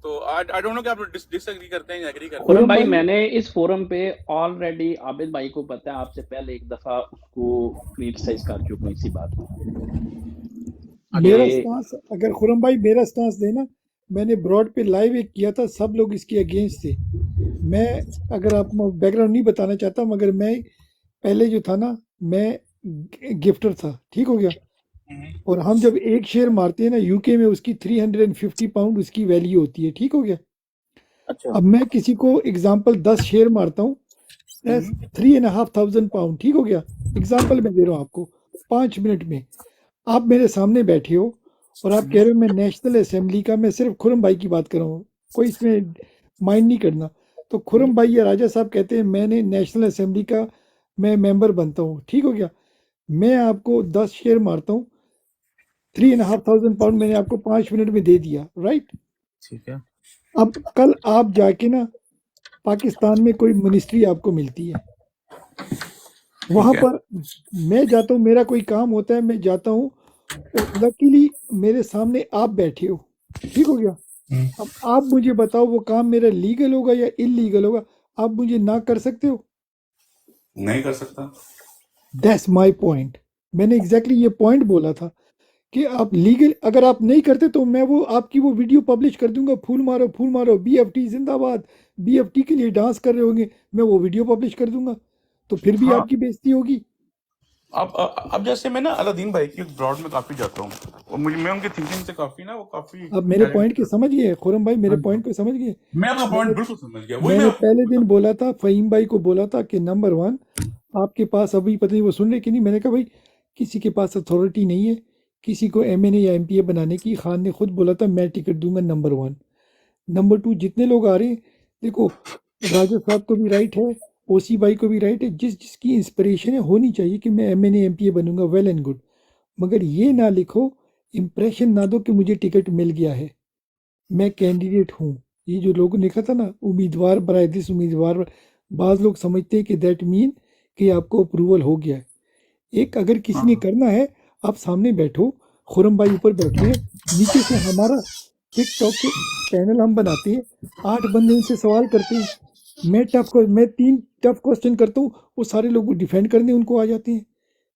Speaker 5: तो आई डोंट नो कि आप डिसएग्री करते हैं या एग्री करते हैं।
Speaker 4: खुरम भाई मैंने इस फोरम पे ऑलरेडी आबिद भाई को पता है, आपसे पहले एक दफा उसको क्रिटिसाइज कर चुका हूं इसी बात को।
Speaker 7: मेरा स्टांस, अगर खुरम भाई मेरा स्टांस देना, मैंने ब्रॉड पे लाइव एक किया था, सब लोग इसके अगेंस्ट थे। मैं अगर आप बैकग्राउंड नहीं बताना चाहता, मगर मैं पहले जो था ना, मैं गिफ्टर था, ठीक हो गया। और हम जब एक शेयर मारते हैं ना यूके में, उसकी 350 पाउंड उसकी वैल्यू होती है, ठीक हो गया।
Speaker 5: अच्छा,
Speaker 7: अब मैं किसी को एग्जांपल 10 शेयर मारता हूँ, 3,500 पाउंड, ठीक हो गया। एग्जांपल मैं दे रहा हूँ आपको, 5 मिनट में आप मेरे सामने बैठे हो और आप कह रहे हो मैं नेशनल असेंबली का, मैं सिर्फ खुरम भाई की बात कर रहा हूँ, कोई इसमें माइंड नहीं करना। तो खुरम भाई या राजा साहब कहते हैं मैंने नेशनल असेंबली का मैं मेंबर बनता हूँ, ठीक हो गया। मैं आपको 10 शेयर मारता हूँ, 3,500 पाउंड मैंने आपको 5 मिनट में दे दिया, राइट।
Speaker 5: ठीक है।
Speaker 7: अब कल आप जाके ना पाकिस्तान में कोई मिनिस्ट्री आपको मिलती है, वहां पर मैं जाता हूँ, मेरा कोई काम होता है, मैं जाता हूँ, लकीली मेरे सामने आप बैठे हो, ठीक हो गया। अब आप मुझे बताओ वो काम मेरा लीगल होगा या इलीगल होगा? आप मुझे ना कर सकते हो?
Speaker 5: नहीं कर सकता।
Speaker 7: That's my point. मैंने एग्जैक्टली ये पॉइंट बोला था कि आप लीगल अगर आप नहीं करते तो मैं वो आपकी वो वीडियो पब्लिश कर दूंगा, फूल मारो बीएफटी जिंदाबाद, बीएफटी के लिए डांस कर रहे होंगे, मैं वो वीडियो पब्लिश कर दूंगा, तो फिर भी
Speaker 5: हाँ।
Speaker 7: आपकी बेइज्जती होगी।
Speaker 5: अब जैसे मैं ना अलादीन भाई की ब्रॉड में काफी जाता हूँ, और मैं उनकी थिंकिंग से काफी ना, वो काफी
Speaker 7: अब मेरे पॉइंट को समझ गए खुरम भाई, मेरे पॉइंट को समझ गए।
Speaker 5: मैं आपका पॉइंट बिल्कुल समझ गया। वही
Speaker 7: मैंने
Speaker 5: मैं
Speaker 7: पहले दिन बोला था, फहीम भाई को बोला था कि नंबर 1 आपके पास, अभी पता नहीं वो सुन रहे कि नहीं, मैंने कहा भाई किसी के पास अथॉरिटी नहीं है किसी को एमएनए या एमपीए बनाने की। खान ने खुद बोला था मैं टिकट दूंगा, नंबर 1। नंबर 2, जितने लोग आ रहे हैं, देखो राजा साहब को भी राइट है, ओसी भाई को भी राइट है, जिसकी इंस्पिरेशन है होनी चाहिए कि मैं एमएनए एमपीए बनूंगा, वेल एंड गुड, मगर ये ना लिखो, इम्प्रेशन ना दो कि मुझे टिकट मिल गया है, मैं कैंडिडेट हूँ। ये जो लोगों ने लिखा था ना, उम्मीदवार बनाए दिस उम्मीदवार, बाज लोग समझते हैं कि दैट मीन कि आपको अप्रूवल हो गया है। एक अगर किसी ने करना है, आप सामने बैठो, खुरम भाई ऊपर बैठे हैं, नीचे से हमारा टिकटॉक के चैनल हम बनाते हैं, 8 बंदे उनसे सवाल करते हैं, मैं 3 टफ क्वेश्चन करता हूँ, वो सारे लोग डिफेंड करने उनको आ जाते हैं।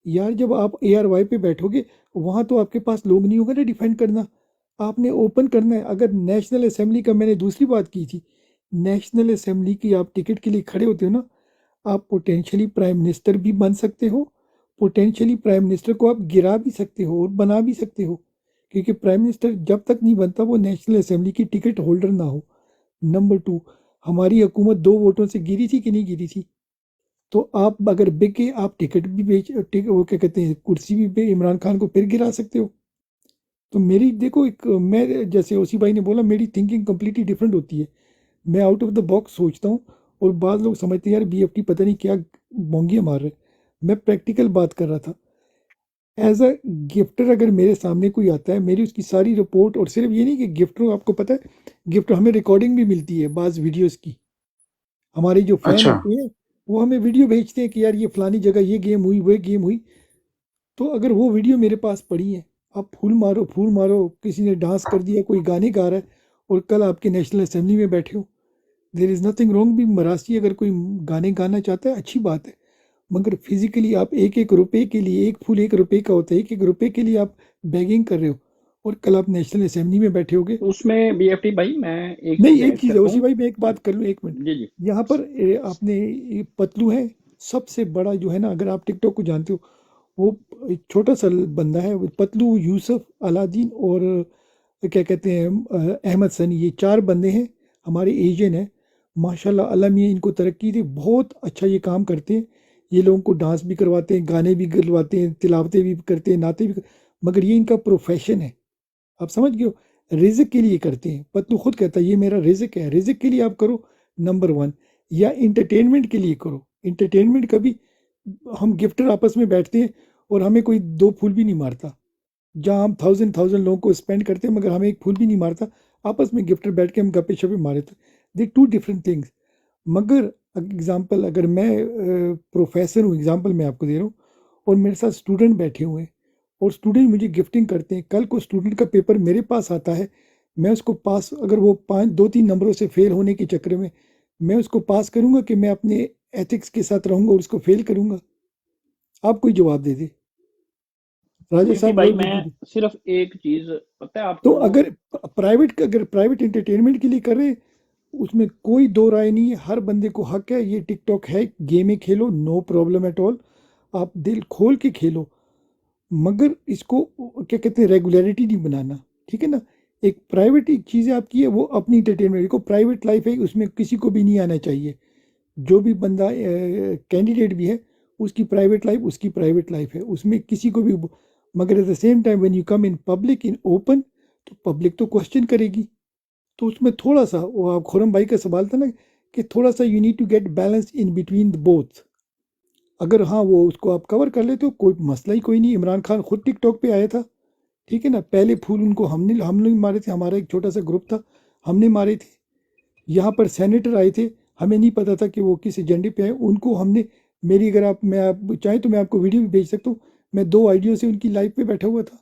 Speaker 7: यार जब आप ARY पे बैठोगे, वहाँ तो आपके पास लोग नहीं होगा ना डिफेंड करना, आपने ओपन करना है। अगर नेशनल असेंबली का, मैंने दूसरी बात की थी, नेशनल असेंबली की आप टिकट के लिए खड़े होते हो ना, आप पोटेंशियली प्राइम मिनिस्टर भी बन सकते हो, पोटेंशियली प्राइम मिनिस्टर को आप गिरा भी सकते हो और बना भी सकते हो, क्योंकि प्राइम मिनिस्टर जब तक नहीं बनता वो नेशनल असेंबली की टिकट होल्डर ना हो। नंबर 2, हमारी हुकूमत 2 वोटों से गिरी थी कि नहीं गिरी थी? तो आप अगर बिके, आप टिकट भी वो क्या कहते हैं, कुर्सी भी पे इमरान खान को फिर गिरा सकते हो। तो मेरी देखो, एक मैं जैसे ओसी भाई ने बोला, मेरी थिंकिंग कम्प्लीटली डिफरेंट होती है, मैं आउट ऑफ द बॉक्स सोचता हूँ, और बाद लोग समझते हैं यार बीएफटी पता नहीं क्या बोंगियाँ मार रहे, मैं प्रैक्टिकल बात कर रहा था। एज अ गिफ्टर अगर मेरे सामने कोई आता है, मेरी उसकी सारी रिपोर्ट, और सिर्फ ये नहीं कि गिफ्टर, आपको पता है गिफ्टर हमें रिकॉर्डिंग भी मिलती है बाज़ वीडियोस की। हमारे जो फैन
Speaker 9: अच्छा
Speaker 7: होते हैं वो हमें वीडियो भेजते हैं कि यार ये फलानी जगह ये गेम हुई, वो गेम हुई। तो अगर वो वीडियो मेरे पास पड़ी है, आप फूल मारो, किसी ने डांस कर दिया, कोई गाने गा रहा है, और कल आपके नेशनल असेंबली में बैठे हो, देर इज़ नथिंग रॉन्ग भी मरासी, अगर कोई गाने गाना चाहता है अच्छी बात है, मगर फिजिकली आप एक एक रुपए के लिए, एक फूल 1 रुपए का होता है, एक एक रुपए के लिए आप बैगिंग कर रहे हो, और कल आप नेशनल असेंबली में बैठे होगे।
Speaker 4: उसमें बीएफटी भाई मैं एक
Speaker 7: नहीं,
Speaker 4: चीज
Speaker 7: एक
Speaker 4: ऐड
Speaker 7: चीज़ है
Speaker 4: करता
Speaker 7: उसी
Speaker 4: हूँ।
Speaker 7: भाई, मैं एक बात कर लूँ, 1 मिनट।
Speaker 4: जी जी
Speaker 7: यहाँ पर आपने ये पतलू है, सबसे बड़ा जो है ना, अगर आप टिकटॉक को जानते हो, वो एक छोटा सा बंदा है, वो पतलू, यूसुफ, अलादीन और क्या कहते हैं अहमद सनी, ये 4 बंदे हैं, हमारे एशियन है, माशाल्लाह अल्लाह मियाँ इनको तरक्की दे, बहुत अच्छा ये काम करते हैं। ये लोगों को डांस भी करवाते हैं, गाने भी करवाते हैं, तिलावतें भी करते हैं, नाते भी मगर ये इनका प्रोफेशन है, आप समझ गए हो, रिज़्क के लिए करते हैं। पतलू खुद कहता है ये मेरा रिज़्क है, रिज़्क के लिए आप करो नंबर 1, या एंटरटेनमेंट के लिए करो। एंटरटेनमेंट कभी हम गिफ्टर आपस में बैठते हैं और हमें कोई 2 फूल भी नहीं मारता, जहाँ हम थाउजेंड लोगों को स्पेंड करते हैं मगर हमें 1 फूल भी नहीं मारता, आपस में गिफ्टर बैठ के हम गप्पे शप्पे मारे थे, दे 2 डिफरेंट थिंग्स। मगर एग्जांपल अगर मैं प्रोफेसर हूँ, एग्जांपल मैं आपको दे रहा हूँ, और मेरे साथ स्टूडेंट बैठे हुए हैं और स्टूडेंट मुझे गिफ्टिंग करते हैं, कल को स्टूडेंट का पेपर मेरे पास आता है, मैं उसको पास, अगर वो 2-3 नंबरों से फेल होने के चक्कर में मैं उसको पास करूंगा कि मैं अपने एथिक्स के साथ रहूंगा और उसको फेल करूंगा? आप कोई जवाब दे दे, राजा
Speaker 4: बीएफटी
Speaker 7: साहब
Speaker 4: भाई
Speaker 7: जवाब दे
Speaker 4: मैं
Speaker 7: दीजिए।
Speaker 4: सिर्फ एक चीज पता है
Speaker 7: तो
Speaker 4: आपको।
Speaker 7: अगर प्राइवेट एंटरटेनमेंट के लिए कर रहे हैं, उसमें कोई दो राय नहीं है, हर बंदे को हक है, ये टिकटॉक है, गेमें खेलो, नो प्रॉब्लम एट ऑल, आप दिल खोल के खेलो, मगर इसको क्या कहते हैं रेगुलरिटी नहीं बनाना, ठीक है ना। एक प्राइवेट एक चीज़ है आपकी है, वो अपनी एंटरटेनमेंट को, प्राइवेट लाइफ है, उसमें किसी को भी नहीं आना चाहिए, जो भी बंदा कैंडिडेट भी है उसकी प्राइवेट लाइफ उसकी प्राइवेट लाइफ है, उसमें किसी को भी मगर at the same time when you come in public in open, तो पब्लिक तो क्वेश्चन करेगी, तो उसमें थोड़ा सा वो आप खुरम भाई का सवाल था ना कि थोड़ा सा you need to get balance in between the both. अगर हाँ वो उसको आप कवर कर लेते हो, कोई मसला ही कोई नहीं। इमरान खान खुद टिकटॉक पे आया था, ठीक है ना, पहले फूल उनको हमने मारे थे, हमारा एक छोटा सा ग्रुप था, हमने मारे थे। यहाँ पर सेनेटर आए थे, हमें नहीं पता था कि वो किस एजेंडे पे आए, उनको हमने, मेरी अगर आप चाहें तो मैं आपको वीडियो भी भेज सकता हूँ, मैं 2 आईडियो से उनकी लाइव पे बैठा हुआ था,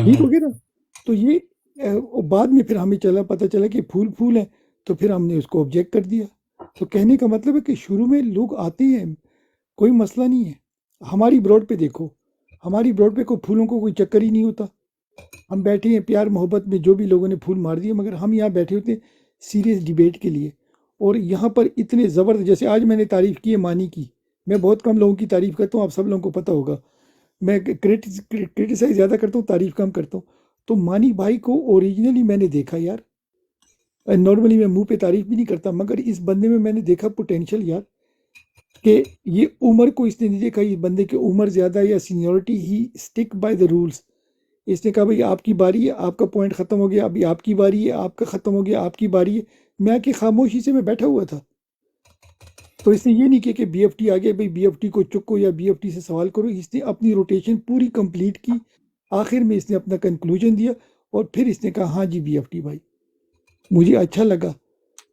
Speaker 7: ठीक हो गया ना। तो ये बाद में फिर हमें पता चला कि फूल है, तो फिर हमने उसको ऑब्जेक्ट कर दिया। तो कहने का मतलब है कि शुरू में लोग आते हैं, कोई मसला नहीं है। हमारी ब्रॉड पे देखो, हमारी ब्रॉड पे कोई फूलों को कोई चक्कर ही नहीं होता, हम बैठे हैं प्यार मोहब्बत में, जो भी लोगों ने फूल मार दिए, मगर हम यहाँ बैठे होते हैं सीरियस डिबेट के लिए। और यहाँ पर इतने ज़बरदस्त, जैसे आज मैंने तारीफ़ की है मानी की, मैं बहुत कम लोगों की तारीफ़ करता हूँ, आप सब लोगों को पता होगा, मैं क्रिटिसाइज ज़्यादा करता हूँ, तारीफ़ कम करता हूँ। तो मानी भाई को ओरिजिनली मैंने देखा यार, नॉर्मली मैं मुंह पे तारीफ़ भी नहीं करता, मगर इस बंदे में मैंने देखा पोटेंशियल यार, कि ये उम्र को इसने नहीं देखा, ये बंदे की उम्र ज़्यादा या seniority, he stick by the rules. इसने कहा भाई आपकी बारी है, आपका पॉइंट ख़त्म हो गया, अभी आपकी बारी है, आपका ख़त्म हो गया, आपकी बारी है। मैं आके खामोशी से मैं बैठा हुआ था। तो इसने ये नहीं किया कि बीएफटी आ गया भाई बीएफटी को चुको या बीएफटी से सवाल करो, इसने अपनी रोटेशन पूरी कंप्लीट की, आखिर में इसने अपना कंक्लूजन दिया और फिर इसने कहा हाँ जी बीएफटी भाई, मुझे अच्छा लगा।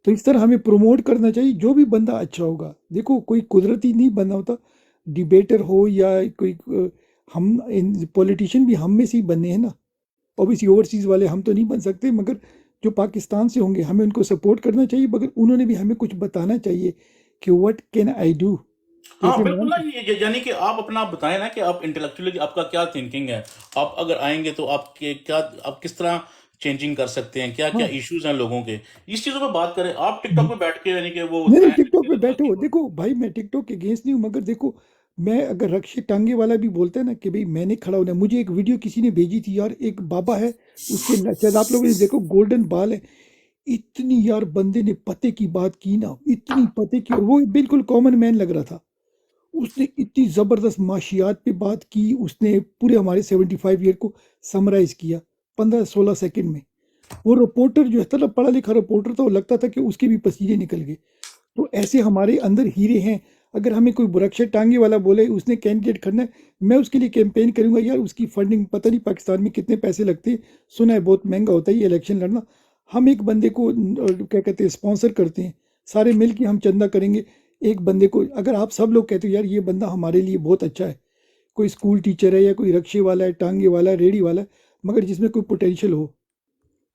Speaker 7: तो इस तरह हमें प्रमोट करना चाहिए, जो भी बंदा अच्छा होगा। देखो कोई कुदरती नहीं बंदा होता, डिबेटर हो या कोई हम पॉलिटिशियन भी हम में से ही बने हैं ना, ऑब्वियसली ओवरसीज़ वाले हम तो नहीं बन सकते, मगर जो पाकिस्तान से होंगे हमें उनको सपोर्ट करना चाहिए, मगर उन्होंने भी हमें कुछ बताना चाहिए कि व्हाट कैन आई डू।
Speaker 5: हाँ बिल्कुल ना, यानी कि आप अपना बताएं ना कि आप इंटेलेक्चुअली आपका क्या थिंकिंग है, आप अगर आएंगे तो आपके क्या, आप किस तरह चेंजिंग कर सकते हैं, क्या क्या
Speaker 7: हाँ
Speaker 5: इश्यूज हैं लोगों के, इस चीजों पे बात करें। आप टिकटॉक पे बैठ के यानी कि वो
Speaker 7: नहीं टिकटॉक पे बैठो, देखो भाई मैं टिकटॉक के अगेंस्ट नहीं हूँ, मगर देखो मैं अगर रक्षे टांगे वाला भी बोलता है ना कि भाई मैंने खड़ा होना है। मुझे एक वीडियो किसी ने भेजी थी यार, एक बाबा है, उसके शायद आप लोगों ने देखो गोल्डन बाल है, इतनी यार बंदे ने पते की बात की ना, इतनी पते की, और वो बिल्कुल कॉमन मैन लग रहा था, उसने इतनी ज़बरदस्त माशियात पे बात की, उसने पूरे हमारे 75 ईयर को समराइज किया 15-16 सेकंड में। वो रिपोर्टर जो है ना, पढ़ा लिखा रिपोर्टर था, वो लगता था कि उसके भी पसीने निकल गए। तो ऐसे हमारे अंदर हीरे हैं, अगर हमें कोई बुरक्षा टांगे वाला बोले उसने कैंडिडेट करना है, मैं उसके लिए कैंपेन करूंगा। यार उसकी फंडिंग पता नहीं पाकिस्तान में कितने पैसे लगते हैं, सुना है बहुत महंगा होता है ये इलेक्शन लड़ना। हम एक बंदे को क्या कहते हैं स्पॉन्सर करते हैं, सारे मिल के हम चंदा करेंगे एक बंदे को। अगर आप सब लोग कहते हो यार ये बंदा हमारे लिए बहुत अच्छा है, कोई स्कूल टीचर है या कोई रक्शे वाला है, टांगे वाला है, रेडी वाला है, मगर जिसमें कोई पोटेंशियल हो,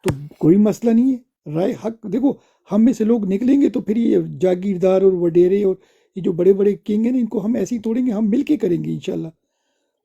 Speaker 7: तो कोई मसला नहीं है। राय हक देखो, हम में से लोग निकलेंगे तो फिर ये जागीरदार और वडेरे और ये जो बड़े बड़े किंग हैं ना, इनको हम ऐसे ही तोड़ेंगे, हम मिलके करेंगे इंशाल्लाह।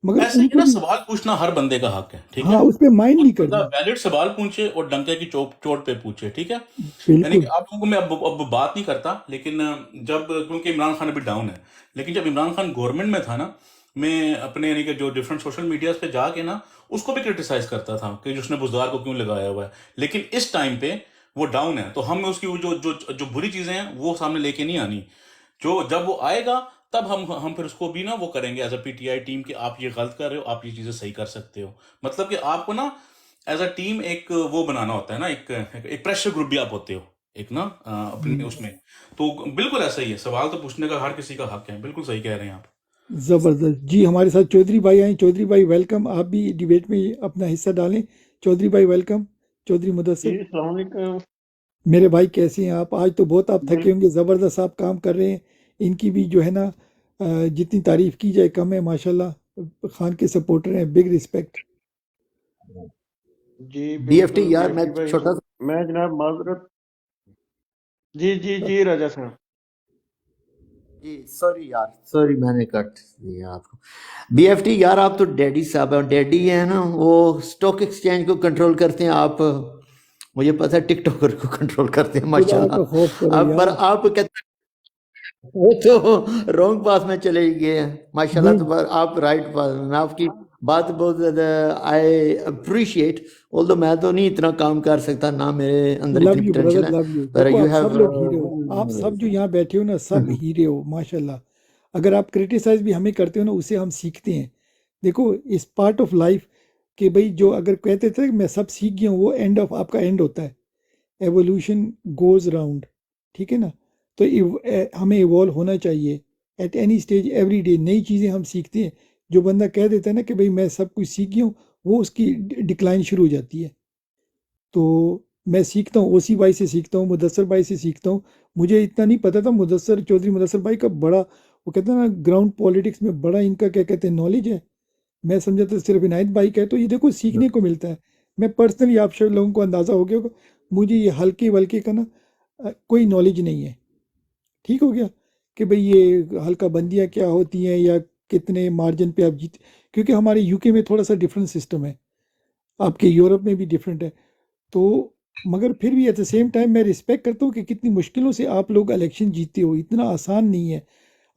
Speaker 7: मगर
Speaker 5: ऐसे ही
Speaker 7: उनको
Speaker 5: ना
Speaker 7: भी
Speaker 5: सवाल पूछना हर बंदे का हक है, ठीक है।
Speaker 7: हाँ उस पर माइंड नहीं
Speaker 5: बंदा
Speaker 7: करना।
Speaker 5: वैलिड सवाल पूछे और डंके की चोट पे पूछे, ठीक है। यानी कि
Speaker 7: बिल्कुल
Speaker 5: आप लोगों को मैं अब बात नहीं करता, लेकिन जब क्योंकि इमरान खान अभी डाउन है, लेकिन जब इमरान खान गवर्नमेंट में था ना, मैं अपने यानी कि जो डिफरेंट सोशल मीडियाज पे जाके ना उसको भी क्रिटिसाइज करता था कि उसने बुजदार को क्यों लगाया हुआ है। लेकिन इस टाइम पे वो डाउन है, तो हमें उसकी वो जो जो जो बुरी चीजें हैं वो सामने लेके नहीं आनी। जो जब वो आएगा तब हम फिर उसको भी ना वो करेंगे एज अ पीटीआई टीम कि आप ये गलत कर रहे हो, आप ये चीजें सही कर सकते हो। मतलब कि आपको ना एज अ टीम एक वो बनाना होता है ना, एक प्रेशर ग्रुप भी आप होते हो एक ना अपने उसमें। तो बिल्कुल ऐसा ही है, सवाल तो पूछने का हर किसी का हक है, बिल्कुल सही कह रहे हैं आप।
Speaker 7: जबरदस्त जी। हमारे साथ चौधरी भाई आए, चौधरी भाई वेलकम, आप भी डिबेट में अपना हिस्सा डालें। चौधरी भाई वेलकम। चौधरी मुदस्सिर मेरे भाई कैसे हैं आप? आज तो बहुत आप थके होंगे, ज़बरदस्त आप काम कर रहे हैं। इनकी भी जो है ना जितनी तारीफ की जाए कम है, माशाल्लाह खान के सपोर्टर हैं, बिग रिस्पेक्ट।
Speaker 9: जी
Speaker 3: बीएफटी
Speaker 9: बिल्कुल
Speaker 3: यार मैं
Speaker 9: बीएफटी भाई,
Speaker 3: छोटा
Speaker 9: मैं जनाब माजरत। जी राजा साहब।
Speaker 3: जी सॉरी यार, सॉरी मैंने कट दिया आपको। बीएफटी यार आप तो डैडी साहब हैं, डैडी है ना, वो स्टॉक एक्सचेंज को कंट्रोल करते हैं आप, मुझे पता है टिकटॉकर को कंट्रोल करते हैं
Speaker 7: खुदा
Speaker 3: माशाल्लाह।
Speaker 7: का खौफ करो
Speaker 3: अब पर
Speaker 7: यार।
Speaker 3: आप कहते वो तो रॉन्ग पास में चले गए हैं माशाल्लाह।
Speaker 7: नहीं
Speaker 3: तो पर आप राइट पास में, मैं आपकी बात बहुत ज़्यादा आई अप्रिशिएट। ऑल्दो मैं तो नहीं इतना काम कर सकता, ना मेरे अंदर
Speaker 7: लव
Speaker 3: इतनी
Speaker 7: यू
Speaker 3: पोटेंशियल
Speaker 7: ब्रदर,
Speaker 3: है,
Speaker 7: लव यू।
Speaker 3: पर
Speaker 7: देखो
Speaker 3: यू
Speaker 7: आप सब लोग हीरे हो, आप सब जो यहाँ बैठे हो ना सब
Speaker 3: हैव
Speaker 7: हीरे हो माशाल्लाह। अगर आप क्रिटिसाइज भी हमें करते हो ना, उससे हम सीखते हैं। देखो इस पार्ट ऑफ लाइफ कि भाई जो अगर कहते थे कि मैं सब सीख गया हूँ, वो एंड ऑफ आपका एंड होता है। एवोल्यूशन गोज राउंड, ठीक है ना। तो हमें इवॉल्व होना चाहिए at any stage, every day नई चीज़ें हम सीखते हैं। जो बंदा कह देता है ना कि भाई मैं सब कुछ सीख गया हूँ, वो उसकी डिक्लाइन शुरू हो जाती है। तो मैं सीखता हूँ, ओसी भाई से सीखता हूँ, मुदस्सर भाई से सीखता हूँ। मुझे इतना नहीं पता था मुदस्सर चौधरी मुदस्सर भाई का बड़ा, वो कहते हैं ना ग्राउंड पॉलिटिक्स में बड़ा इनका क्या कहते हैं नॉलेज है। मैं समझा था सिर्फ इनायत भाई का है। तो ये देखो सीखने को मिलता है। मैं पर्सनली आप सब लोगों को अंदाज़ा हो गया होगा, मुझे ये हल्के वल्के का ना कोई नॉलेज नहीं है। ठीक हो गया कि भाई ये हल्का बंदियाँ क्या होती हैं या कितने मार्जिन पे आप जीत, क्योंकि हमारे यूके में थोड़ा सा डिफरेंट सिस्टम है, आपके यूरोप में भी डिफरेंट है। तो मगर फिर भी एट द सेम टाइम मैं रिस्पेक्ट करता हूँ कि कितनी मुश्किलों से आप लोग इलेक्शन जीतते हो, इतना आसान नहीं है।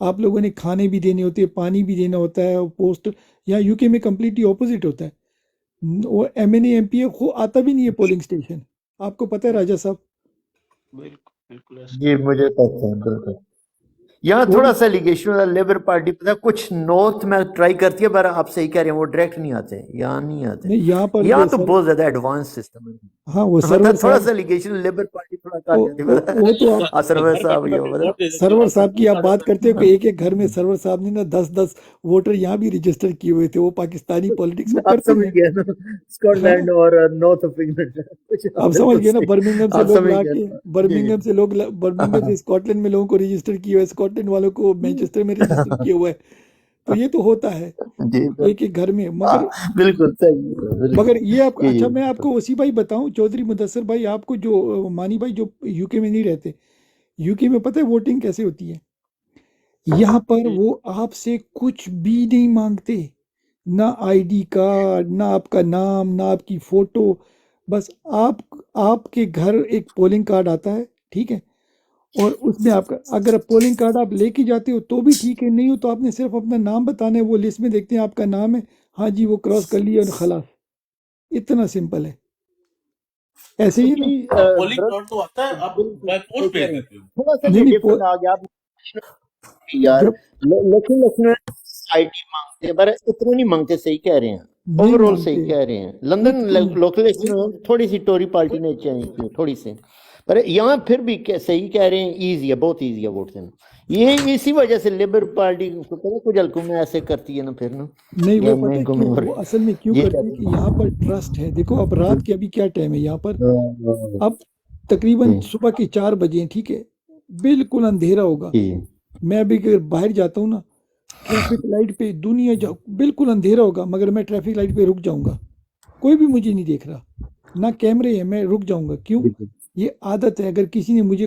Speaker 7: आप लोगों ने खाने भी देने होते हैं, पानी भी देना होता है, पोस्ट यहाँ यूके में कम्प्लीटली ऑपोजिट होता है। वो MNA MPA को आता भी नहीं है पोलिंग स्टेशन, आपको पता है राजा साहब।
Speaker 9: बिल्कुल बिल्कुल ऐसा।
Speaker 3: जी मुझे पता है बिल्कुल। यहाँ
Speaker 7: वो
Speaker 3: थोड़ा सा एलिगेशन है, लेबर पार्टी पता है कुछ नॉर्थ में ट्राई करती है, पर आप सही कह रहे हैं वो डायरेक्ट नहीं आते, यहाँ नहीं आते।
Speaker 7: नहीं यहाँ पर
Speaker 3: यहाँ
Speaker 7: ये
Speaker 3: तो
Speaker 7: सर,
Speaker 3: बहुत ज्यादा एडवांस सिस्टम है।
Speaker 7: हाँ वो
Speaker 3: मतलब
Speaker 7: सरवर
Speaker 3: थोड़ा
Speaker 7: साहब,
Speaker 3: सा एलिगेशन लेबर पार्टी थोड़ा कर जाती है, पता
Speaker 7: वो तो आप
Speaker 3: है सरवर साहब ये पता है।
Speaker 7: सरवर साहब की आप बात करते हो कि एक एक घर में सरवर साहब ने ना 10-10 वोटर यहाँ भी रजिस्टर किए हुए थे। वो पाकिस्तानी पॉलिटिक्स में
Speaker 3: आप
Speaker 7: करते
Speaker 3: समझ
Speaker 7: हैं।
Speaker 3: गए ना,
Speaker 7: हाँ
Speaker 3: स्कॉटलैंड और नॉर्थ ऑफ इंग्लैंड कुछ
Speaker 7: आप समझ
Speaker 3: बिल्कुल
Speaker 7: गए ना,
Speaker 3: सही,
Speaker 7: बर्मिंघम से
Speaker 3: आप
Speaker 7: लोग
Speaker 3: समझ
Speaker 7: ला
Speaker 3: गए
Speaker 7: के,
Speaker 3: ना। जी
Speaker 7: बर्मिंघम से लोग बर्मिंघम से स्कॉटलैंड में लोगों को रजिस्टर किए हुए, स्कॉटलैंड वालों को मैनचेस्टर में रजिस्टर किए हुए है। तो ये तो होता है
Speaker 3: जी
Speaker 7: एक एक घर में। मगर
Speaker 3: बिल्कुल सही है,
Speaker 7: मगर
Speaker 3: बिल्कुल
Speaker 7: ये आप
Speaker 3: जी
Speaker 7: अच्छा, मैं आपको उसी भाई बताऊं, चौधरी मुदस्सर भाई, आपको जो मानी भाई जो यूके में नहीं रहते, यूके में पता है वोटिंग कैसे होती है? यहाँ पर
Speaker 9: जी
Speaker 7: वो आपसे कुछ भी नहीं मांगते, ना आईडी कार्ड, ना आपका नाम, ना आपकी फोटो। बस आपके घर एक पोलिंग कार्ड आता है, ठीक है, और उसमें आपका अगर पोलिंग कार्ड आप लेके जाते हो तो भी ठीक है, नहीं हो तो आपने सिर्फ अपना नाम बताना है। वो लिस्ट में देखते हैं आपका नाम है, हाँ जी वो क्रॉस कर लिया और खलास, इतना सिंपल है। ऐसे ही ना।
Speaker 3: जी
Speaker 5: पोलिंग
Speaker 3: ब्रदर
Speaker 5: कार्ड तो आता है, आप
Speaker 3: बिल्कुल
Speaker 5: बाय
Speaker 3: सही
Speaker 5: पोस्ट
Speaker 3: कह
Speaker 5: भेज
Speaker 3: रहे हैं,
Speaker 5: देते हो।
Speaker 3: थोड़ा सा
Speaker 7: नहीं
Speaker 3: ये
Speaker 7: नहीं
Speaker 3: डिफरेंट आ गया आप यार।
Speaker 7: जब
Speaker 3: लेकिन इसमें आईडी मांगते हैं, पर इतना नहीं मांगते, सही कह रहे हैं,
Speaker 7: नहीं
Speaker 3: ओवरऑल सही
Speaker 7: मांगते
Speaker 3: कह रहे हैं। लंदन
Speaker 7: कुछ नहीं।
Speaker 3: लोकल इलेक्शन थोड़ी सी टोरी पार्टी ने चेंज की थोड़ी सी, पर यहाँ फिर भी सही कह रहे हैं, ईजी है, बहुत ईजी है वोट देना। ये इसी वजह से लेबर पार्टी को पता कुछ हल्कों में ऐसे करती है ना, फिर ना
Speaker 7: नहीं वो
Speaker 3: या
Speaker 7: पता है
Speaker 3: मैं
Speaker 7: क्यों, वो असल में क्यों
Speaker 3: ये
Speaker 7: करते हैं कि यहाँ पर ट्रस्ट है। देखो अब रात के अभी क्या टाइम है यहाँ पर, अब तकरीबन सुबह के 4 बजे हैं, ठीक है, बिल्कुल अंधेरा होगा। मैं अभी अगर बाहर जाता हूँ ना, ट्रैफिक लाइट पे दुनिया जाओ, बिल्कुल अंधेरा होगा, मगर मैं ट्रैफिक लाइट पे रुक जाऊंगा, कोई भी मुझे नहीं देख रहा, ना कैमरे है, मैं रुक जाऊंगा। क्यों? ये आदत है। अगर किसी ने मुझे